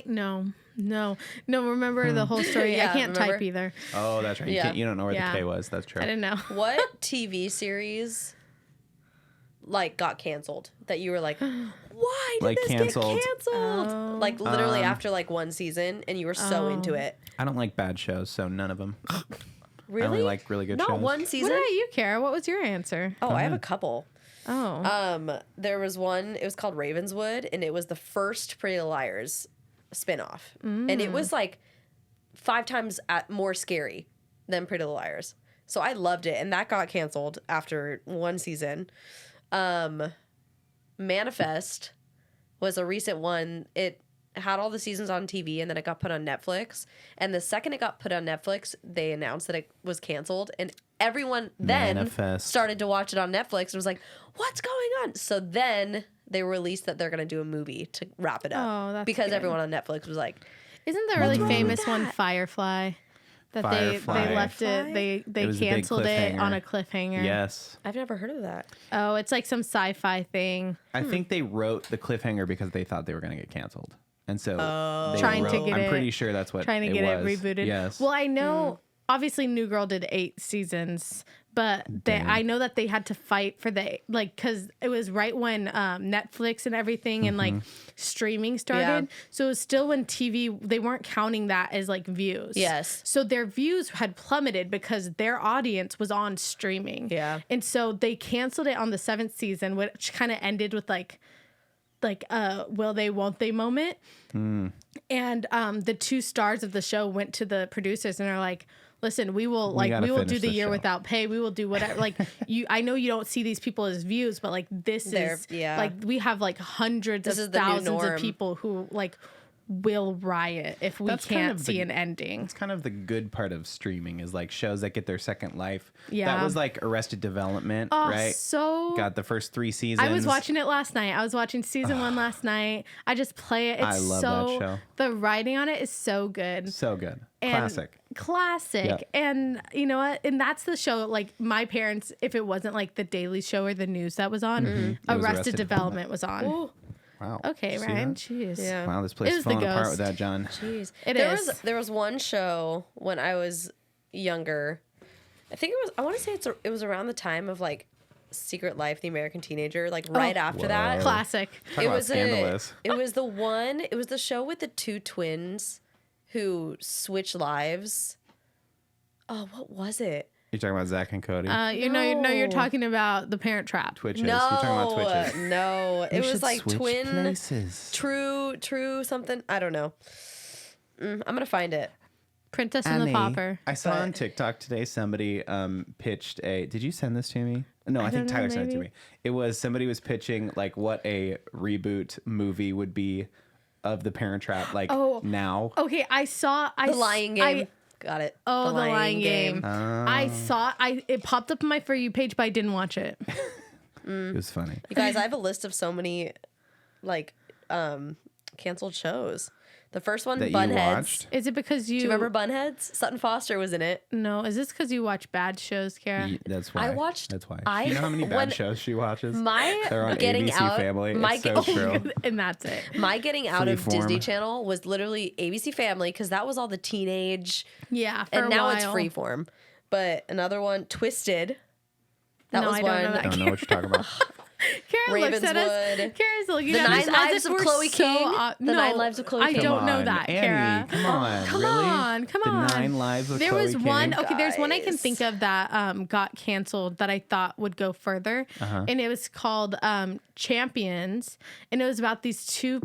No. Remember the whole story? Yeah, I can't remember? type either. Oh, that's right. Yeah. You don't know where Yeah. the K was. That's true. I didn't know. What TV series like got canceled that you were like, why did Like this canceled? get canceled? Oh. Like literally after like one season and you were so into it. I don't like bad shows, so none of them. Really? I only like really good Not shows. one What season. about you, Cara? What was your answer? Oh, I have a couple. Oh, There was one, it was called Ravenswood, and it was the first Pretty Little Liars spinoff. And it was like 5 times more scary than Pretty Little Liars. So I loved it, and that got canceled after one season. Manifest was a recent one. It had all the seasons on TV, and then it got put on Netflix. And the second it got put on Netflix, they announced that it was canceled, and everyone then Manifest. started to watch it on Netflix and was like, what's going on? So then they released that they're going to do a movie to wrap it up. Oh, that's because good. everyone on Netflix was like, isn't the really wrong with famous one that? Firefly? That Firefly. they left it. It They was a big canceled it cliffhanger. on a cliffhanger. Yes. I've never heard of that. Oh, it's like some sci-fi thing. I think they wrote the cliffhanger because they thought they were going to get canceled. And so they Trying to wrote, get I'm it- pretty sure that's what Trying to get it was. rebooted. Yes. Well, I know. Obviously, New Girl did 8 seasons, but I know that they had to fight for because it was right when Netflix and everything and like streaming started. Yeah. So it was still when TV, they weren't counting that as like views. Yes. So their views had plummeted because their audience was on streaming. Yeah. And so they canceled it on the 7th season, which kind of ended with like will they, won't they moment. And the 2 stars of the show went to the producers and are like, listen, we will gotta do finish the this year show. without pay. We will do whatever. Like I know you don't see these people as views, but like this is yeah. like we have like hundreds This is of the new thousands of norm. people who like will riot if we That's kind can't of see the- an ending. It's kind of the good part of streaming is like shows that get their second life. Yeah. That was like Arrested Development, Oh, right? so Got the first 3 seasons. I was watching it last night. I was watching season 1 last night. I just play it. It's I love so that show. the writing on it is so good. So good. And Classic. Yeah. And you know what? And that's the show. Like my parents, if it wasn't like the Daily Show or the news that was on, It was Arrested Development was on. Ooh, Wow. Okay, See Ryan. that? Jeez. yeah. Wow, this It place was is the falling apart ghost. with that, John. Jeez. It there is. there was one show when I was younger. I think I want to say it was around the time of like Secret Life, the American Teenager, like right after that. Classic. Talk about scandalous. It was the show with the 2 twins who switch lives. Oh, what was it? You're talking about Zach and Cody. You're talking about The Parent Trap. Twitches. You're talking about Twitches. No. It We was should like switch twin. places. True something. I don't know. I'm gonna find it. Princess and the Pauper. I saw on TikTok today somebody pitched a. Did you send this to me? No, I think don't know, Tyler sent it to maybe. me. It was somebody was pitching like what a reboot movie would be of The Parent Trap now. Okay, I saw The Lying Game. Got it. The Lying Game. Oh. It popped up on my For You page, but I didn't watch it. It was funny. You guys, I have a list of so many canceled shows. The first one, That you Bunheads. watched? Is it because you... Do you remember Bunheads? Sutton Foster was in it. No, is this because you watch bad shows, Cara? That's why. I watched- That's why. I- you know how many bad when shows she watches? My They're on Getting ABC Out. Family. My It's so true. And that's it. My getting out of Freeform. Disney Channel was literally ABC Family because that was all the teenage, Yeah, for and a now while. it's Freeform. But another one, Twisted. That No, was I don't know one. that. I don't know what you're talking about. Kara looks at us. Ravenswood. Kara's looking The at us Nine as Lives if of we're Chloe so King. no, Nine Lives of Chloe I King. don't Come know on, that, Annie, Kara. Come on, Come really? on, come on. The 9 Lives of There Chloe was King. one. Okay, there's one I can Guys. think of that got canceled that I thought would go further, and it was called Champions, and it was about these two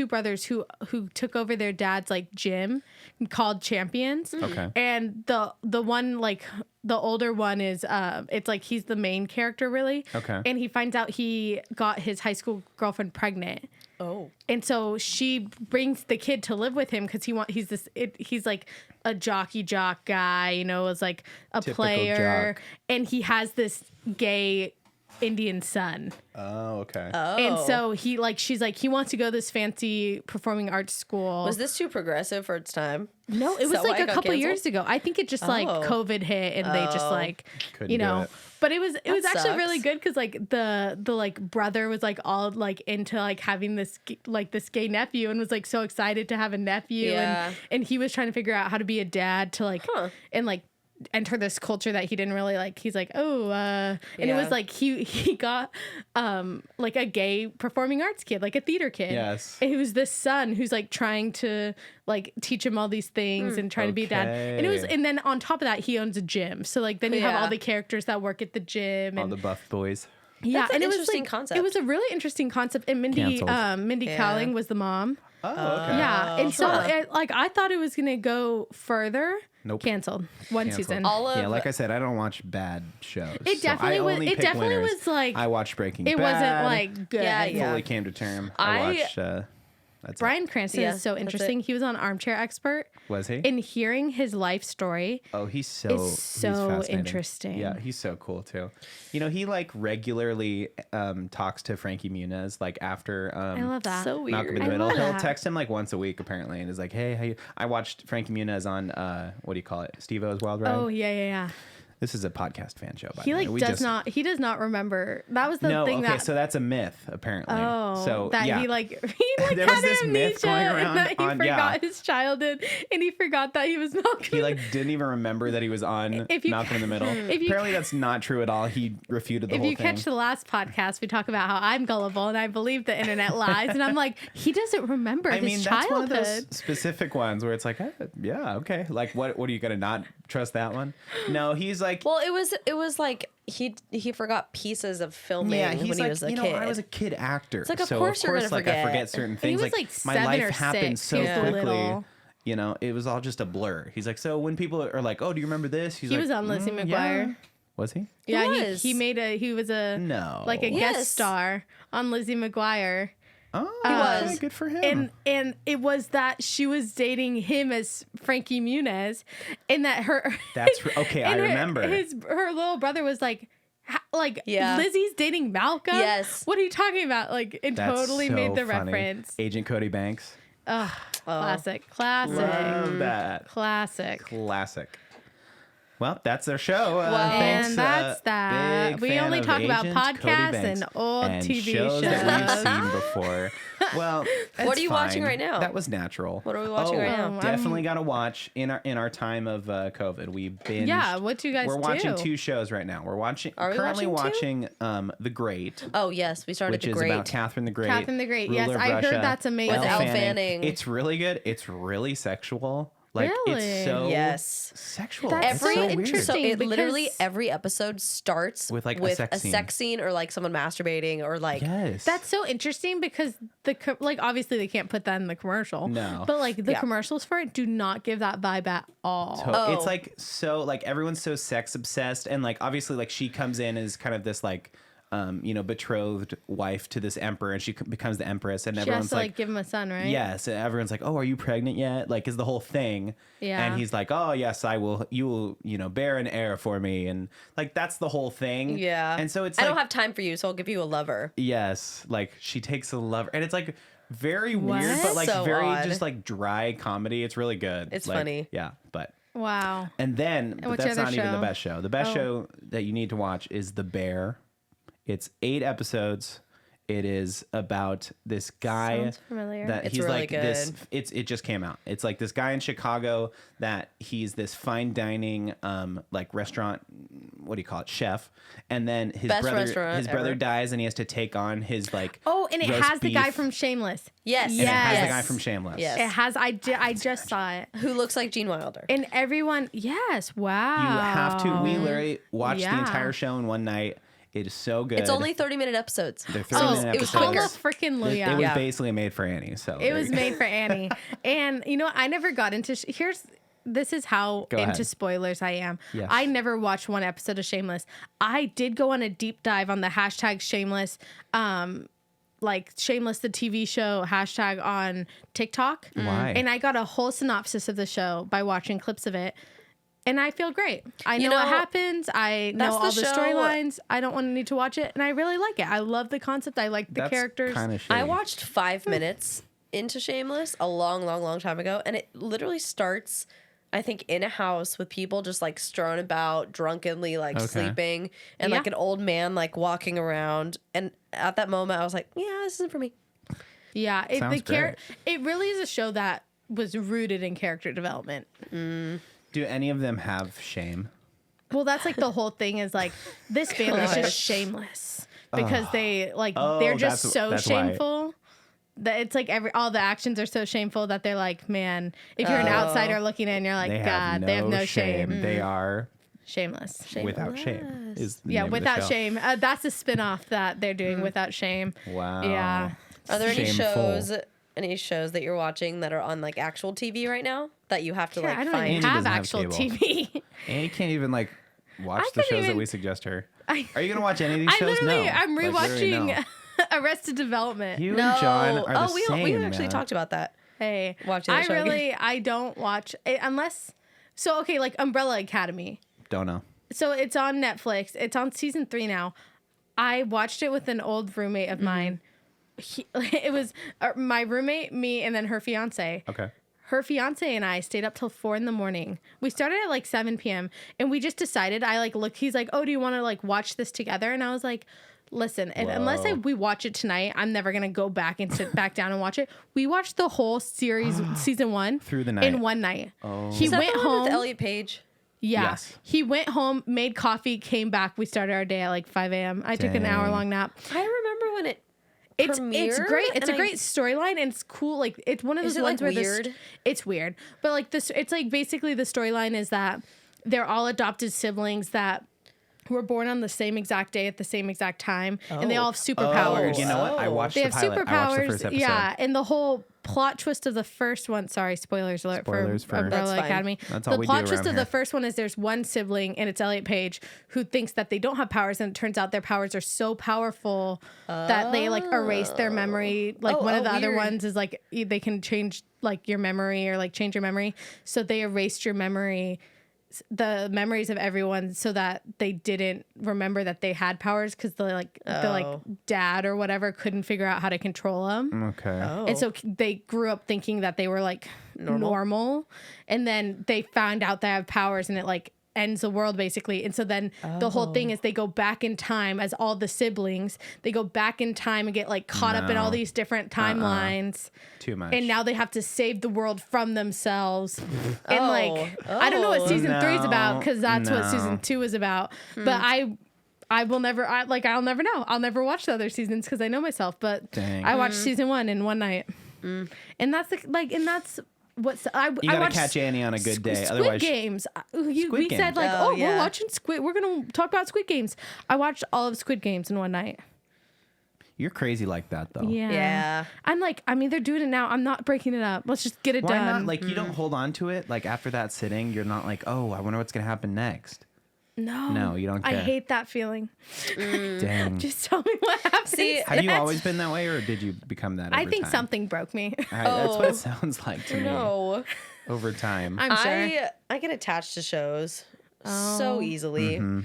brothers who took over their dad's like gym called Champions. Okay. And the one like the older one is it's like he's the main character really. Okay. And he finds out he got his high school girlfriend pregnant. Oh. And so she brings the kid to live with him because he's like a jock guy, is like a Typical player, jock. and he has this gay Indian son. Oh, okay. And so she's like, he wants to go to this fancy performing arts school. Was this too progressive for its time? No, it was So like I a got couple canceled? years ago. I think it just like Oh. COVID hit and they just like, Couldn't do it. but it was actually really sucks. good because like the like brother was like all like into like having this gay nephew and was like so excited to have a nephew Yeah. and he was trying to figure out how to be a dad to like and like enter this culture that he didn't really like. He's like, and it was Yeah. like he got like a gay performing arts kid, like a theater kid. Yes. And it was this son who's like trying to like teach him all these things and trying to be a dad. And it was, Okay. and then on top of that, he owns a gym. So like then you have Yeah. all the characters that work at the gym All and the buff boys. yeah, That's an and it was interesting like, concept. It was a really interesting concept. And Mindy Canceled. Kaling was the mom. Oh, okay. Yeah, and so I thought it was gonna go further. Nope. Canceled one Canceled. season. All of Yeah, like I said, I don't watch bad shows. It so I definitely was- only it pick definitely winners. was, like- I watched Breaking it Bad. wasn't like good. Yeah, yeah. Fully came to term. I- I watched. That's Brian Cranston Yeah, is so that's interesting. He was on Armchair Expert. Was he? And hearing his life story. Oh, he's so It's so he's fascinating. interesting. Yeah, he's so cool too. He like regularly talks to Frankie Muniz like after I love that. So weird. Malcolm in the I Middle. love He'll that. text him like once a week apparently, and is like, "Hey, how you?" I watched Frankie Muniz on what do you call it? Steve-O's Wild Ride. Oh yeah. This is a podcast fan show. By He the way. like We does just- not. He does not remember. That was the No, thing okay, that. so that's a myth apparently. Oh, so that yeah. he like There had was this myth amnesia going and around that he on- forgot yeah. his childhood and he forgot that he was Malcolm. He like didn't even remember that he was on If you- Malcolm in the Middle. if you- Apparently that's not true at all. He refuted the if whole you thing. catch the last podcast, we talk about how I'm gullible and I believe the internet lies, and I'm like, he doesn't remember I his mean, that's one of childhood. those specific ones where it's like, yeah, okay. Like, what are you gonna not trust that one? No, he's like, Well, it was like he forgot pieces of filming yeah, he's when like, he was a you know, kid. I was a kid actor. like, of so course you're gonna like I forget. forget certain And he things. was, like, my 7 life or happened 6. so He was quickly. little. It was all just a blur. He's like, so when people are like, oh, do you remember this? He's He like, was on Lizzie yeah. McGuire. Was he? Yeah, was. he was a No. like a Yes. guest star on Lizzie McGuire. Oh, was. okay, good for him. And it was that she was dating him as Frankie Muniz, and that her Okay, I and remember. her little brother was like Yeah. Lizzie's dating Malcolm. Yes. What are you talking about? Like it That's totally so made the funny. reference. Agent Cody Banks. Classic. Love that. Classic. Classic. Well, that's our show. And that's that. Big We fan only of talk about Agent Cody podcasts Banks and old TV shows that shows. we've seen before. Well, What are you watching right now? That was natural. What are we watching right now? Definitely got to watch in our time of COVID. We binged. Yeah, what do you guys We're watching do? 2 shows right now. We're watching. Are we currently watching The Great, Oh yes, we started which the is Great. about Catherine the Great. Catherine the Great. ruler Yes, of I heard Russia. that's amazing. With Elle Fanning. It's really good. It's really sexual. Like Really? it's so Yes. sexual. That's It's so so weird. interesting. So it literally because- every episode starts With, like, a with sex scene. sex scene or like someone masturbating or like Yes. That's so interesting because like obviously they can't put that in the commercial. No. But like the Yeah. commercials for it do not give that vibe at all. So it's Oh. like so like everyone's so sex obsessed, and like obviously like she comes in as kind of this like betrothed wife to this emperor, and she becomes the empress, and She has everyone's to like, like give him a son, right? yes, and everyone's like, oh, are you pregnant yet? Like is the whole thing. Yeah. And he's like, oh yes, I will. You will bear an heir for me, and like that's the whole thing. yeah. And so it's I like, don't have time for you, so I'll give you a lover. yes, like she takes a lover, and it's like very weird, but like So very odd. just like dry comedy. It's really good. It's Like, funny. Yeah, but. Wow. And then, but what's that's your not other even the show? best show. The best Oh. show that you need to watch is The Bear. It's 8 episodes. It is about this guy Sounds familiar. that It's he's really like good. this. It just came out. It's like this guy in Chicago that he's this fine dining like restaurant. What do you call it? Chef. And then his Best brother restaurant brother ever. dies, and he has to take on his like. Oh, and it roast has the guy beef. from Shameless. Yes. And it has Yes. the guy from Shameless. Yes. It has. I just saw it. Who looks like Gene Wilder. And everyone, yes, wow. You have to. We literally watched the Yeah. entire show in one night. It is so good. It's only 30-minute episodes. They're So 30-minute it was episodes. quicker. Hallelujah, freaking It Luya. was Yeah. basically made for Annie. So It there was you go. made for Annie. And you know what? I never got into this is how Go into ahead. spoilers I am. Yes. I never watched one episode of Shameless. I did go on a deep dive on the hashtag Shameless, like Shameless the TV show hashtag on TikTok. Why? And I got a whole synopsis of the show by watching clips of it. And I feel great. I know, know, what happens. I know that's all the the show- storylines. I don't want to need to watch it. And I really like it. I love the concept. I like the That's characters. kind of I watched 5 minutes into Shameless a long time ago, and it literally starts, I think, in a house with people just like strewn about, drunkenly like Okay. sleeping, and Yeah. like an old man like walking around. And at that moment, I was like, yeah, this isn't for me. Yeah, Sounds great. it really is a show that was rooted in character development. Do any of them have shame? Well, that's like the whole thing is like this family's Gosh. just shameless because they like Oh, they're just that's- so that's why. shameful that it's like all the actions are so shameful that they're like, man, if you're an outsider looking in, you're like, God, they have no shame. They are Shameless. without shame. Is the Yeah, name of the without show. shame. That's a spin-off that they're doing without shame. Wow. Yeah. Are there Shameful. any shows that you're watching that are on like actual TV right now that you have to Yeah, like I don't find? even Angie have doesn't have actual cable. TV. And you can't even like watch I the couldn't shows that even- we suggest her. I- Are you gonna watch any of these I shows? literally, No. I'm Like, literally, rewatching no. Arrested Development. You No. and John are the we same. actually man. talked about that. Hey, Watching that I show again. really, I don't watch it unless. So okay, like Umbrella Academy. Don't know. So it's on Netflix. It's on season 3 now. I watched it with an old roommate of mine. It was my roommate, me, and then her fiance. Okay. Her fiance and I stayed up till 4 a.m. We started at like 7 p.m. and we just decided. I like look. He's like, "Oh, do you want to like watch this together?" And I was like, "Listen, unless Whoa. we watch it tonight, I'm never gonna go back and sit back down and watch it." We watched the whole series, season 1, Through the night. in one night. Oh. He Is that went the one home. with Elliot Page? Yeah. Yes. He went home, made coffee, came back. We started our day at like 5 a.m. I took an Dang. hour-long nap. I remember when it. It's premiered, great. It's a and great storyline, and it's cool. Like it's one of Is those it, ones like, where weird? it's weird, but like this, it's like basically the storyline is that they're all adopted siblings that were born on the same exact day at the same exact time, and they all have superpowers. Oh, you know what? I watched They the have pilot. I watched the first superpowers, episode. yeah. And the whole plot twist of the first one. Sorry, spoilers alert Spoilers for for- That's Umbrella fine. Academy. That's all The we plot do twist around of the here. first one is there's one sibling, and it's Elliot Page, who thinks that they don't have powers, and it turns out their powers are so powerful that they like erase their memory. Like one of the other weird. ones is like they can change like your memory or like change your memory. So they erased your memory, the memories of everyone, so that they didn't remember that they had powers because the Oh. dad or whatever couldn't figure out how to control them. Okay. Oh. And so they grew up thinking that they were like normal. And then they found out they have powers and it like ends the world basically. And so then the whole thing is they go back in time as all the siblings. They go back in time and get like caught up in all No. these different timelines. Too much. And now they have to save the world from themselves. And like, Oh. I don't know what season 3 is about No. because that's what No. season 2 is about. But I will never, I'll never know. I'll never watch the other seasons because I know myself. But Dang. I watched season 1 in one night. And that's what's You I gotta watched catch Annie on a good day. Squid Otherwise, Games. We Squid said Games. like, Oh, oh, yeah. we're watching Squid. We're gonna talk about Squid Games. I watched all of Squid Games in one night. you're crazy like that though. Yeah. I'm like, I'm either doing it now. I'm not breaking it up. Let's just get it Why done. not? Like you don't hold on to it. Like after that sitting, you're not like, oh, I wonder what's gonna happen next. No, you don't I care. hate that feeling. Dang. Just tell me what happens. See, Have you next. always been that way, or did you become that? I over think time? something broke me. That's what it sounds like to me. No. Over time. I'm sure. I get attached to shows Oh. so easily. Mm-hmm.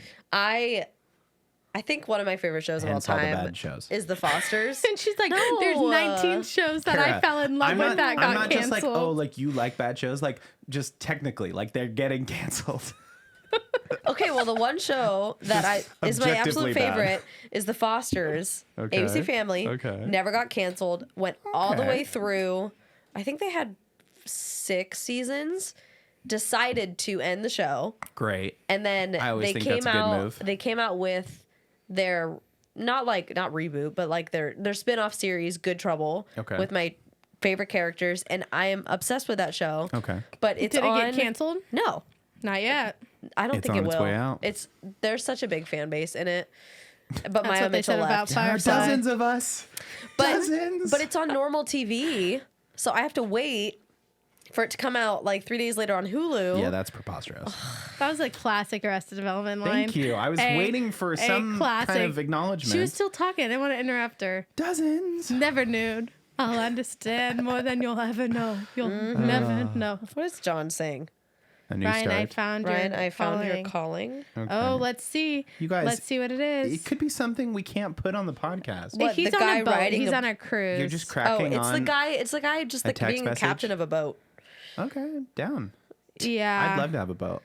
I think one of my favorite shows of all Hence all the time bad shows. is The Fosters. And she's like, No. there's 19 shows that I Cara, fell in love I'm with not, that got I'm not canceled. just like, oh, like you like bad shows. Like just technically, like they're getting canceled. Okay, well, the one show that is my objectively absolute bad. favorite is The Fosters. Okay. ABC Family. Okay. Never got canceled. Went all the Okay. way through. I think they had 6 seasons. Decided to end the show, Great. and then I always they think came that's a good out. move. They came out with their not reboot, but like their spin-off series, Good Trouble. Okay. With my favorite characters, and I am obsessed with that show. Okay. But it's Did it on, get canceled? No, Not yet. I don't It's think on it its will. way out. There's such a big fan base in it. But That's Maya what they Mitchell said about left. There are Firefly. dozens of us. Dozens. But it's on normal TV, so I have to wait for it to come out like 3 days later on Hulu. Yeah, that's preposterous. That was a classic Arrested Development line. Thank you. I was waiting for some kind of acknowledgement. She was still talking. I didn't want to interrupt her. Dozens. Never nude. I'll understand more than you'll ever know. You'll never know. What is John saying? A new Ryan, start. I found Ryan, your I found your calling. calling. Okay. Oh, let's see. You guys- let's see what it is. It could be something we can't put on the podcast. What, He's the on guy a boat. riding He's a- on a cruise. You're just Oh, cracking it's on. the guy. It's the guy just a like text being message? captain of a boat. Okay, down. Yeah. I'd love to have a boat.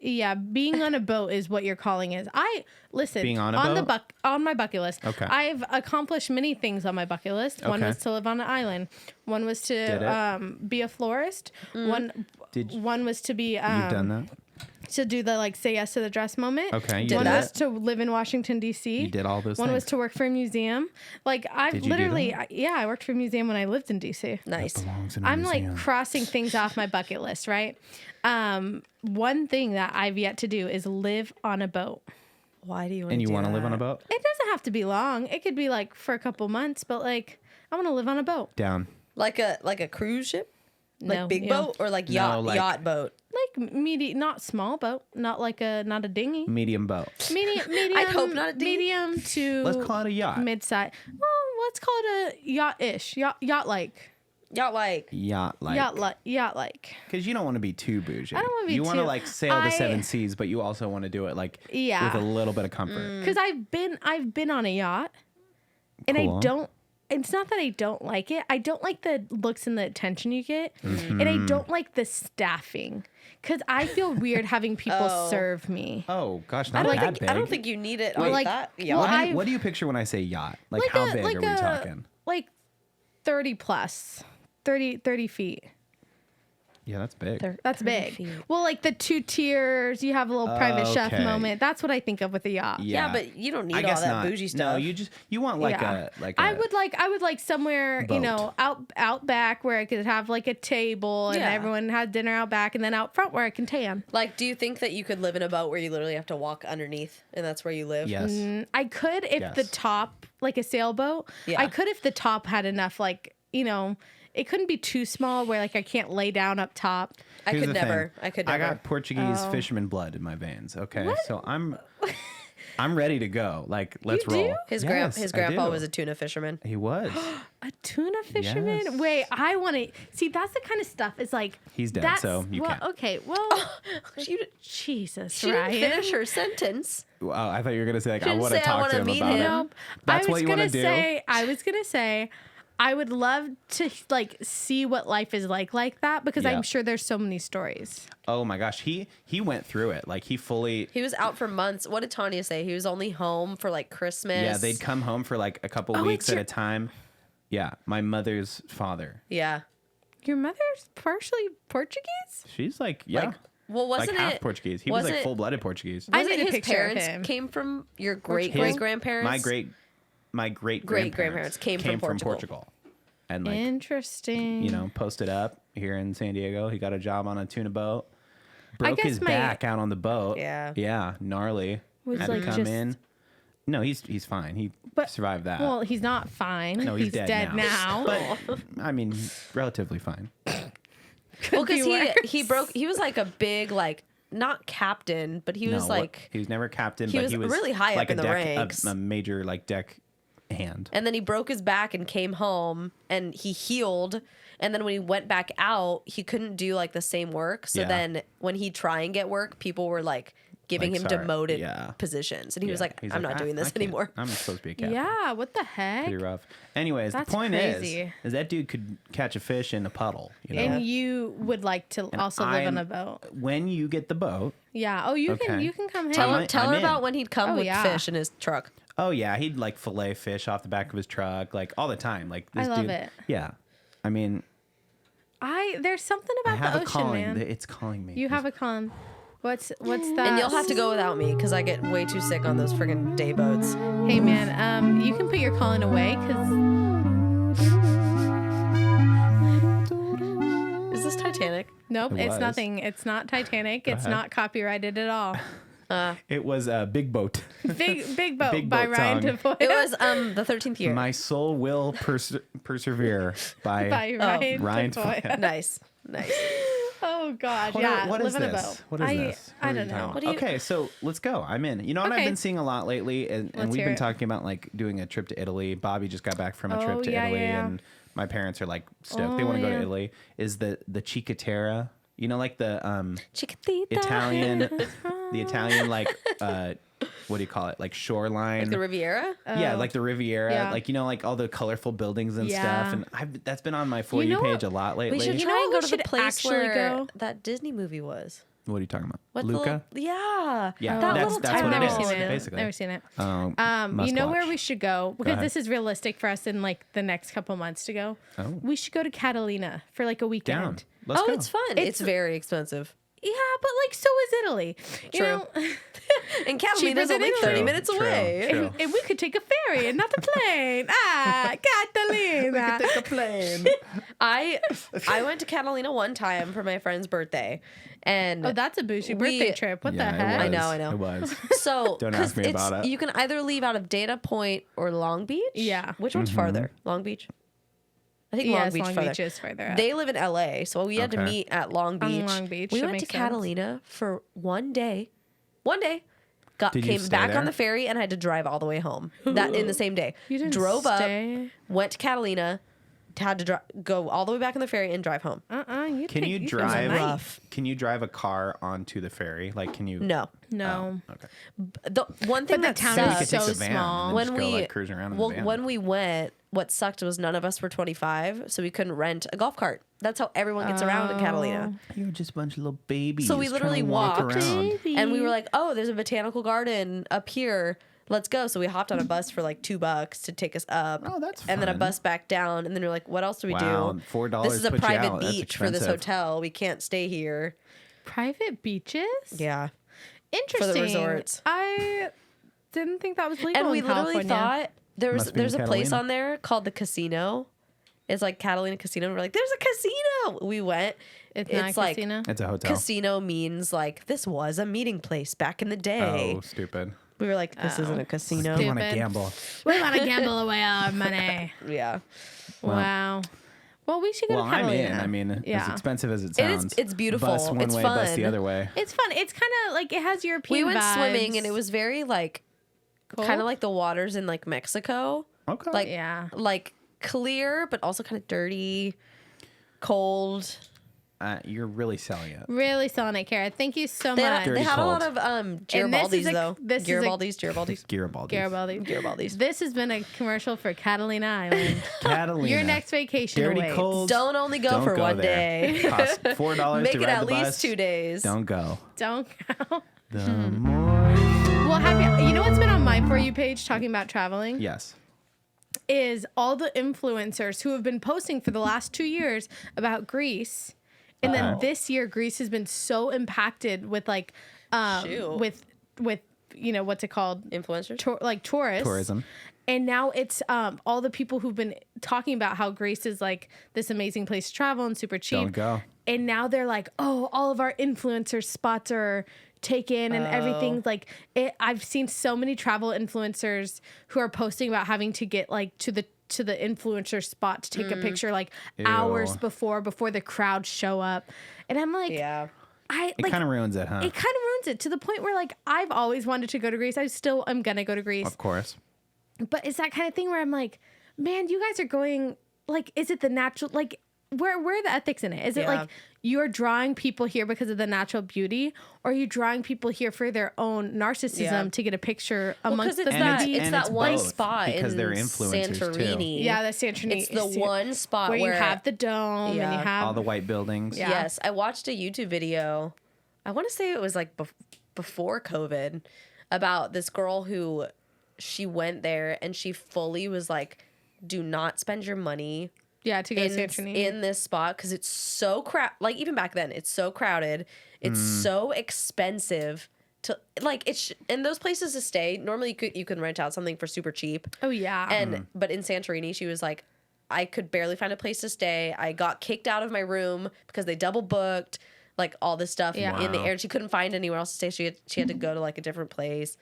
Yeah, being on a boat is what your calling is. I listen. Being on a on boat? on my bucket list. Okay. I've accomplished many things on my bucket list. One Okay. was to live on an island. One was Did to be a florist. One was to be You've done that? to do the like say yes to the dress moment. Okay, you Did One that? was to live in Washington D.C. You did all those One things. was to work for a museum. Like I've Did you do literally, that? yeah, I worked for a museum when I lived in D.C. Nice. Belongs in a I'm museum. like crossing things off my bucket list, right? One thing that I've yet to do is live on a boat. Why do you want And to you want to live on a that? boat? It doesn't have to be long. It could be like for a couple months, but like I want to live on a boat. Down. Like a cruise ship? Like No, big yeah. boat or like No, yacht like- yacht boat? Like not small boat, not a dinghy. Medium boat. Medium. I'd hope not a dinghy. Medium to Let's call it a yacht. mid-size. Well, let's call it a yacht-ish, yacht-like, Yacht like yacht-like. Because you don't want to be too bougie. I don't wanna be You want to too- like sail the I- 7 seas, but you also want to do it like Yeah. with a little bit of comfort. Because I've been on a yacht, and Cool. I don't. It's not that I don't like it. I don't like the looks and the attention you get, and I don't like the staffing. Because I feel weird having people serve me. Oh gosh, I not don't that think big. I don't think you need it Wait, on like- that well, yacht. What do you picture when I say yacht? Like how big are we talking? Like 30 plus, 30 feet. Yeah, that's big. That's big. Well, like the 2 tiers, you have a little private chef Okay. moment. That's what I think of with a yacht. Yeah, but you don't need I all guess that not. bougie stuff. No, you want like Yeah. a I would like somewhere, Boat. you know, out back where I could have like a table and Yeah. everyone had dinner out back, and then out front where I can tan. Like, do you think that you could live in a boat where you literally have to walk underneath and that's where you live? yes. I could if the Yes. top, like a sailboat, Yeah. I could if the top had enough, like, you know, it couldn't be too small where like I can't lay down up top. I Here's could the never. thing. I could I never. got Portuguese fisherman blood in my veins. Okay, so I'm ready to go. Like, let's You do? roll. His Yes, I grandpa do. was a tuna fisherman. He was. A tuna fisherman? Yes. Wait, I want to see. That's the kind of stuff. It's like He's dead, that's- so you well, can't. okay. Well, She Jesus, didn't Ryan. finish her sentence. Oh, I thought you were gonna say like I Didn't want to say I talk wanna to him meet about him. it. Nope. That's I what was you gonna wanna do? say. I was gonna say. I would love to like see what life is like that because Yeah. I'm sure there's so many stories. Oh my gosh, he went through it. Like he fully. He was out for months. What did Tanya say? He was only home for like Christmas. Yeah, they'd come home for like a couple Oh, weeks it's at your- a time. Yeah, my mother's father. Yeah. Your mother's partially Portuguese? She's like Well, wasn't like half it Portuguese. He was like wasn't- full-blooded Portuguese. I Wasn't need a his picture of parents him. came from your great Portugal? grandparents? My great Great-grandparents grandparents came from Portugal. and like, Interesting. you know, posted up here in San Diego. He got a job on a tuna boat. Broke guess his back out on the boat. Yeah. Yeah, gnarly. Was Had like to come just- in. No, he's fine. He But- survived that. Well, he's not fine. Oh, no, he's dead, now. But I mean, relatively fine. Well, be because he worse. broke. He was like a big like not captain, but he was No, like, he was never captain, he but was he was really high up like in the deck, ranks. a major like deck hand. and then he broke his back and came home and he healed. And then when he went back out, he couldn't do like the same work. So Yeah. then when he try and get work, people were like giving Like, him sorry. demoted Yeah. positions, and he was Yeah. like, He's "I'm not doing I this can't. anymore." I'm supposed to be a captain. Yeah, what the heck? Pretty rough. Anyways, That's the point crazy. is that dude could catch a fish in a puddle. You know? And you would like to also live on a boat. When you get the boat, Yeah. Oh, you Okay. can come Tell hang. him, tell I'm her in. about when he'd come Oh, with yeah. fish in his truck. oh yeah, he'd like fillet fish off the back of his truck, like all the time. Like this I love dude. it. Yeah, I mean, There's something I about have the a ocean, calling. man. It's calling me. You have a con. What's that? And you'll have to go without me because I get way too sick on those friggin' day boats. Hey man, you can put your calling away because Is this Titanic? nope, It it's was. nothing. It's not Titanic. It's ahead. not copyrighted at all. It was a big boat. Big boat Big by boat Ryan song. Tafolla. It was the 13th year. My soul will persevere by, by Ryan, Ryan Tafolla. Tafolla. Nice. Oh God, What yeah. what is live in a this? boat. What is this? I What are don't you know. talking What do you- about? Okay, so let's go. I'm in. You know what I've Okay. been seeing a lot lately, and Let's we've hear been it. talking about like doing a trip to Italy. Bobby just got back from a Oh, trip to yeah, Italy, yeah. and my parents are like stoked. They Oh, want to go yeah. to Italy. Is the Cicatera? You know, like the Chiquitita. Italian, the Italian like what do you call it? Like shoreline. Like the Riviera? Yeah, like the Riviera, Yeah. like you know, like all the colorful buildings and Yeah. stuff. And that's been on my For You know page what? a lot lately. We should You know try and what go we to the should place actually where go? that Disney movie was. What are you talking about? What's the Luca? yeah. Yeah, that that's- little that's town. what I've it never is, seen it. basically. Never seen it. Must You know where watch. we should go because ahead. this is realistic for us in like the next couple months to go. Oh. We should go to Catalina for like a weekend. Down. Let's Oh, go. it's fun. It's very expensive. Yeah, but like so is Italy. You True. know, And Cheaper Catalina's than only Italy. 30 minutes True, away. true. and we could take a ferry and not a plane. Catalina. Take a plane. I went to Catalina one time for my friend's birthday. And Oh, that's a bougie birthday trip. What Yeah, the it heck? I was. know, I know. It was. so Don't 'cause ask me about it. You can either leave out of Dana Point or Long Beach. Yeah. Which Mm-hmm. one's farther? Long Beach? I think Long Yes, Beach Long farther. Beach is further. They live in LA, so we had to Okay. meet at Long On Beach. Long Beach, We that went to makes sense. Catalina for one day. One day. Did you Came stay back there? on the ferry and I had to drive all the way home. That in the same day. You didn't Drove stay? up, went to Catalina, had to go all the way back on the ferry and drive home. Can you spend the drive? night. Rough. Can you drive a car onto the ferry? Like, can you? No. No. Oh, okay. The one thing But that the town sucked, We could is so take the van small. and when just we go like cruising around in well, the van. when we went, what sucked was none of us were 25, so we couldn't rent a golf cart. That's how everyone gets around in Catalina. You're just a bunch of little babies. So we trying literally to walk walked. around. And we were like, "Oh, there's a botanical garden up here. Let's go." So we hopped on a bus for like $2 to take us up. Oh, that's And then a fun. bus back down. And then we're like, "What else do we Wow, do? $4 This is a put you private out. That's beach for this expensive. hotel. We can't stay here." Private beaches? Yeah. Interesting. resorts. I didn't think that was legal And we in literally California. thought Must be in there's a place Catalina. on there called the Casino. It's like Catalina Casino. And we're like, "There's a casino." We went. It's not a like casino. It's a hotel. casino means like this was a meeting place back in the day. Oh, stupid. We were like, "This isn't a casino." You want to Stupid. gamble? We want to gamble away our money. Yeah. Wow. Well, we should go Well, to I'm Catalina. in. I mean, as Yeah. expensive as it It is- sounds. it's beautiful. Bus one It's way, bus fun. the other way. It's fun. It's kind of like it has European We went vibes. swimming and it was very like Cool. kind of like the waters in like Mexico. Okay. Like Yeah. like clear but also kind of dirty, cold. You're really selling it. Really selling it, Cara. Thank you so They much. had, Dirty they had a lot cold. of And this is Garibaldi's a- though. this is a- Garibaldi's. Garibaldi. Garibaldi. This has been a commercial for Catalina Island. Catalina. Your next vacation Dirty awaits. cold. Don't only go Don't for go one there. day. Costs $4 Make to it ride at the least bus. 2 days. Don't go. Don't go. The more. Well, you know what's been on my For You page talking about traveling? Yes. Is all the influencers who have been posting for the last 2 years about Greece. And then this year, Greece has been so impacted with like, Shoot. with you know, what's it called? Influencers. Like tourists. Tourism. And now it's all the people who've been talking about how Greece is like this amazing place to travel and super cheap. Don't go. And now they're like, oh, all of our influencer spots are taken and everything's like it. I've seen so many travel influencers who are posting about having to get like to the influencer spot to take a picture like hours before the crowd show up. And I'm like, Yeah. It kind of ruins it, huh? It kind of ruins it to the point where like I've always wanted to go to Greece. I still am gonna go to Greece. Of course. But it's that kind of thing where I'm like, man, you guys are going like, is it the natural like where are the ethics in it? Is it like you're drawing people here because of the natural beauty, or are you drawing people here for their own narcissism to get a picture amongst the it's that one spot because in they're influencers Santorini. too. Yeah, that's Santorini. It's the one spot where you have the dome and you have all the white buildings. Yeah. Yes, I watched a YouTube video. I want to say it was like before COVID, about this girl who she went there and she fully was like, do not spend your money to go to Santorini in this spot because it's so like even back then it's so crowded, it's so expensive to like it's in those places to stay. Normally you can rent out something for super cheap. Oh yeah. And but in Santorini she was like, I could barely find a place to stay. I got kicked out of my room because they double booked. Like all this stuff in the air. She couldn't find anywhere else to stay. She had to go to like a different place.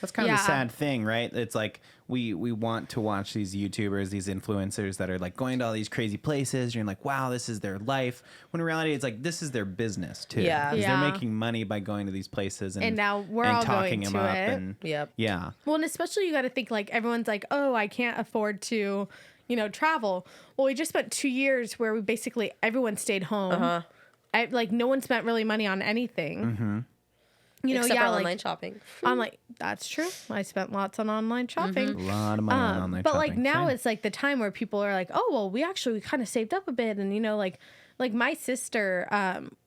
That's kind of the sad thing, right? It's like we want to watch these YouTubers, these influencers that are like going to all these crazy places. And you're like, wow, this is their life. When in reality, it's like this is their business too. Yeah. They're making money by going to these places and now we're all talking going them to up. it. And Yeah. Well, and especially you got to think like everyone's like, oh, I can't afford to, travel. Well, we just spent 2 years where we basically everyone stayed home. Like no one spent really money on anything. Except for like online shopping. That's true. I spent lots on online shopping. a lot of money on online But shopping. like now Same. it's like the time where people are like, oh, well, we kind of saved up a bit. And, like my sister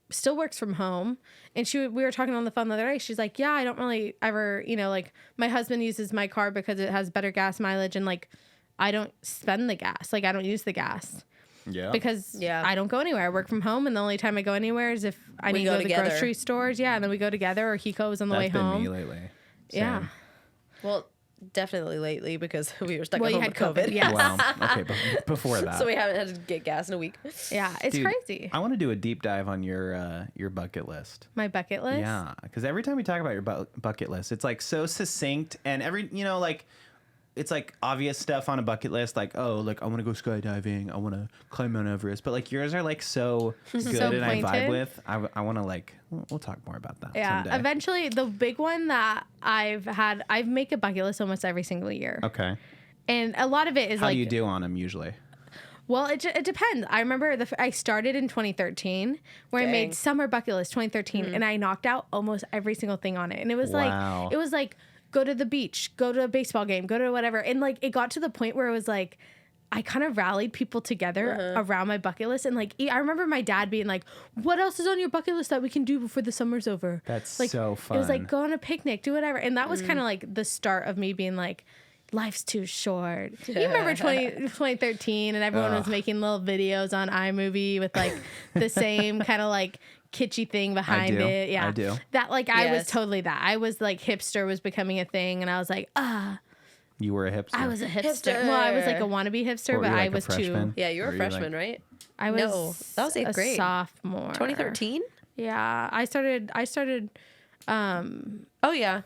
still works from home. And we were talking on the phone the other day. She's like, yeah, I don't really ever, like my husband uses my car because it has better gas mileage. And like, I don't spend the gas. Like I don't use the gas. Yeah. Because I don't go anywhere. I work from home, and the only time I go anywhere is if I need to go to the grocery stores. Yeah, and then we go together, or he goes on the way home. That's been me lately. Yeah. Same. Well, definitely lately because we were stuck at you home had with COVID. Yeah. Well, okay, but before that. So we haven't had to get gas in a week. Yeah, it's Dude, crazy. I want to do a deep dive on your bucket list. My bucket list? Yeah, because every time we talk about your bucket list, it's like so succinct, and it's like obvious stuff on a bucket list, like, oh, like I want to go skydiving, I want to climb Mount Everest, but like yours are like so good So and I vibe pointed. with. I want to like, we'll talk more about that. Yeah, someday. eventually the big one that I make a bucket list almost every single year. Okay. And a lot of it is How like, you do on them usually? well, it depends. I remember I started in 2013 where I made summer bucket list 2013 and I knocked out almost every single thing on it. And it was like, go to the beach, go to a baseball game, go to whatever. And like, it got to the point where it was like, I kind of rallied people together around my bucket list. And like, I remember my dad being like, what else is on your bucket list that we can do before the summer's over? That's like, so fun. It was like, go on a picnic, do whatever. And that was kind of like the start of me being like, life's too short. You remember 2013 and everyone was making little videos on iMovie with like the same kind of like kitschy thing behind it. Yeah. I do. That like I was totally that. I was like hipster was becoming a thing and I was like, You were a hipster. I was a hipster. Well, I was like a wannabe hipster, but I was too. Yeah, you were a freshman, right? I was No, that was 8th grade. Sophomore. 2013? Yeah. I started Oh yeah.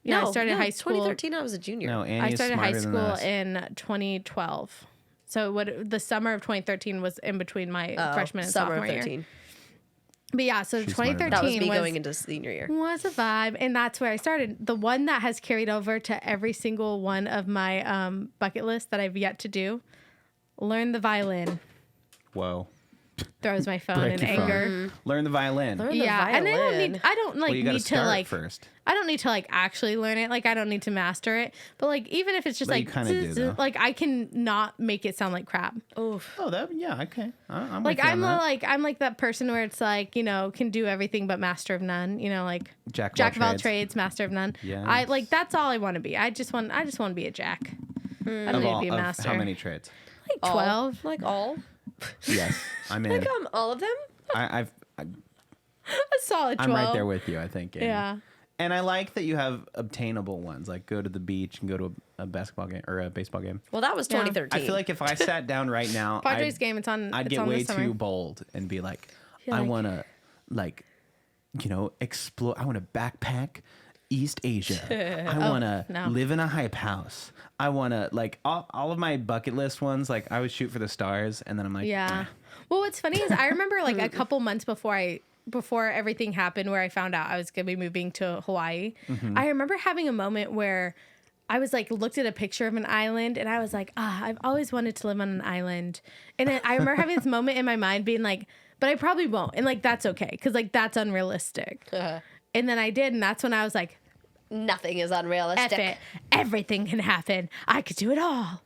yeah, I started high school. 2013 I was a junior. No, Annie I is started high smarter than school us. in 2012. So the summer of 2013 was in between my freshman and summer sophomore of 13. year. But yeah, so She's smarter than 2013 That was me was going into senior year. was a vibe, and that's where I started. The one that has carried over to every single one of my bucket lists that I've yet to do: learn the violin. Whoa. Throws my phone Break in your phone. anger. Learn the violin. Learn the Yeah, and violin. I don't Well, you gotta need to start like first. I don't need to like actually learn it. Like I don't need to master it. But like even if it's just But you like kinda do, though. like I can not make it sound like crap. Oof. Oh, okay. I'm Like with you on that. I'm like that person where it's like, can do everything but master of none. Like Jack of all trades, master of none. Yes. I like that's all I want to be. I just want to be a jack. I don't need to be a master. How many trades? Like 12. Like all? Yes, I'm in. All of them? I've A solid 12. I'm right there with you. I think. Amy. Yeah. And I like that you have obtainable ones, like go to the beach and go to a basketball game or a baseball game. Well, that was 2013. I feel like if I sat down right now, Padres game. I'd get way too bold and be like, I want to, like, explore. I want to backpack East Asia. I want to live in a hype house. I want to, like, all of my bucket list ones. Like, I would shoot for the stars, and then I'm like, yeah. Well, what's funny is I remember like a couple months before everything happened, where I found out I was going to be moving to Hawaii. Mm-hmm. I remember having a moment where I was like, looked at a picture of an island and I was like, I've always wanted to live on an island. And I remember having this moment in my mind being like, but I probably won't. And like, that's okay. Cause like, that's unrealistic. And then I did. And that's when I was like, nothing is unrealistic. F it. Everything can happen. I could do it all.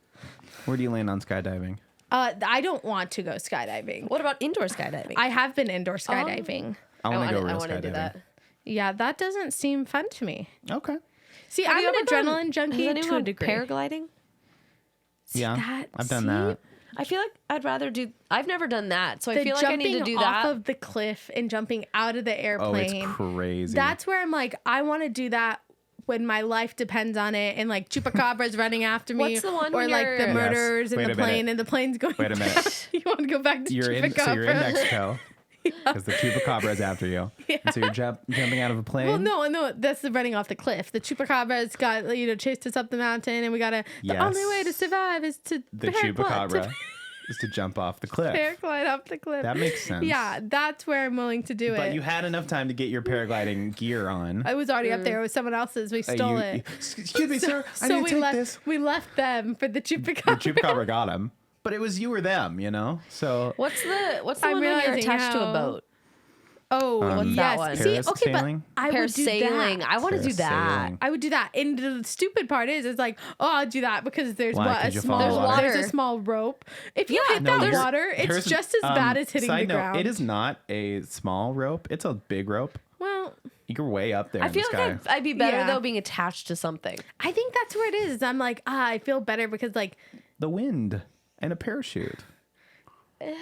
Where do you land on skydiving? I don't want to go skydiving. What about indoor skydiving? I have been indoor skydiving. I want to go real I want to do skydiving. that. Yeah, that doesn't seem fun to me. Okay. See, I'm an adrenaline junkie to a degree. Paragliding? Yeah, I've done that. I feel like I'd rather do... I've never done that, so I The feel like I need to do that. off of the cliff and jumping out of the airplane. Oh, it's crazy. That's where I'm like, I want to do that when my life depends on it, and like chupacabras running after me. What's the one or when like you're- the murderers in Wait the a plane, minute. and the plane's going. Wait a minute. You want to go back to you're chupacabra? in Mexico. Because the chupacabra is after you. Yeah. And so you're jumping out of a plane? Well, no, that's the running off the cliff. The chupacabras got chased us up the mountain, and we gotta. Yes. The only way to survive is to The chupacabra is to jump off the cliff. paraglide up the cliff. That makes sense. Yeah, that's where I'm willing to do it. But you had enough time to get your paragliding gear on. I was already up there with someone else's. We stole it. Excuse me, sir. I So need to take this. we left them for the The chupacabra. chupacabra got him. But it was you or them, So What's the I'm one when you're realizing attached to a how- boat? Oh, What's yes. that one? See, okay, but Parasailing? I would do Parasailing. that. I want to do that. Parasailing. I would do that. And the stupid part is, it's like, I'll do that because there's Why? what a 'Cause you'll fall small in the water. there's a small rope. If you hit No, that there's- water, it's here's- just as bad as hitting the side note, ground. It is not a small rope. It's a big rope. Well, You're way up there I in the feel sky. like I'd be better Yeah. though being attached to something. I think that's where it is. I'm like, I feel better because like The wind and a parachute.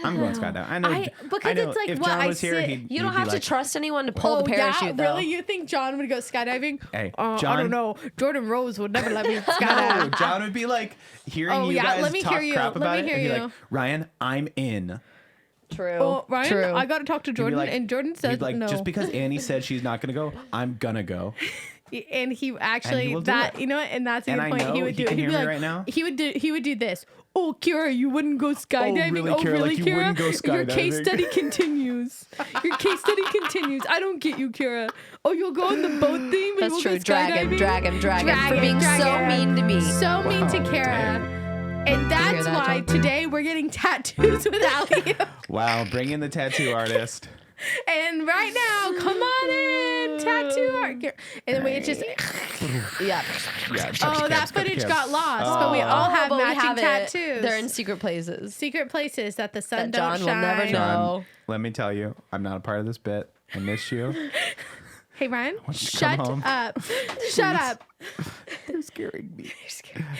I'm going skydiving. I know. because I know it's like if what John I was here, sit- he'd You don't be have to like, trust anyone to pull the parachute yeah, though. really? You think John would go skydiving? Hey, I John- don't know. Jordan Rose would never let me No, skydive. John would be like hearing Oh, you yeah, guys let me talk hear you. crap Let about me it hear and be you. like, Ryan, I'm in. True. Oh, Ryan, True. I got to talk to Jordan, like- and Jordan He'd says be like, no. just because Annie said she's not gonna go, I'm gonna go. And he actually And he will do that it. you know what, and that's a And good I point. know He would he do can it. He'd hear be me like, right now. He would do this. Oh, Kira, you wouldn't go skydiving. really, Kira? really, Like, you Kira? wouldn't go Your case skydiving?" study continues. Your case study continues. I don't get you, Kira. Oh, you'll go on the boat thing, but That's you true. won't go skydiving. Drag him for Drag being him. so mean to me. So mean to Wow, Kara. And that's that, why John? today we're getting tattoos with Ali. Wow, bring in the tattoo artist. And right now, come on in, tattoo art. And then we just, Yeah. Yeah. oh, that footage got lost, but we all have but we matching have it. tattoos. They're in secret places secret places that the sun that John don't will shine. never know. John, let me tell you, I'm not a part of this bit. I miss you. Hey Ryan, you to shut come home? up. Shut up. You're scaring me.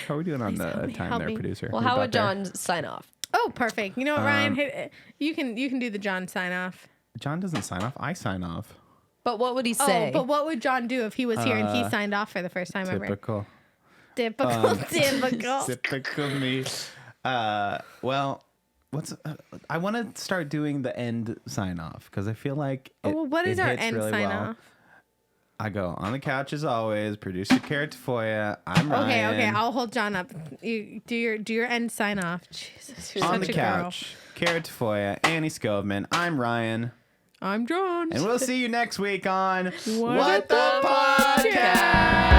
How are we doing on the help me, time help there, me. producer? Well, We how about would there? John sign off? Oh, perfect. You know what, Ryan? Hey, you can do the John sign off. John doesn't sign off. I sign off. But what would he say? Oh, but what would John do if he was here and he signed off for the first time ever? Typical. Typical. Typical. Typical me. Well, what's I want to start doing the end sign off because I feel like Oh, well, what is our hits end really sign well. off? I go on the couch as always. Producer Cara Tafolla. I'm Ryan. Okay. I'll hold John up. You do your end sign off. Jesus, you're on such the a girl. couch. Cara Tafolla, Annie Skovmand. I'm Ryan, I'm John. and we'll see you next week on What the Podcast.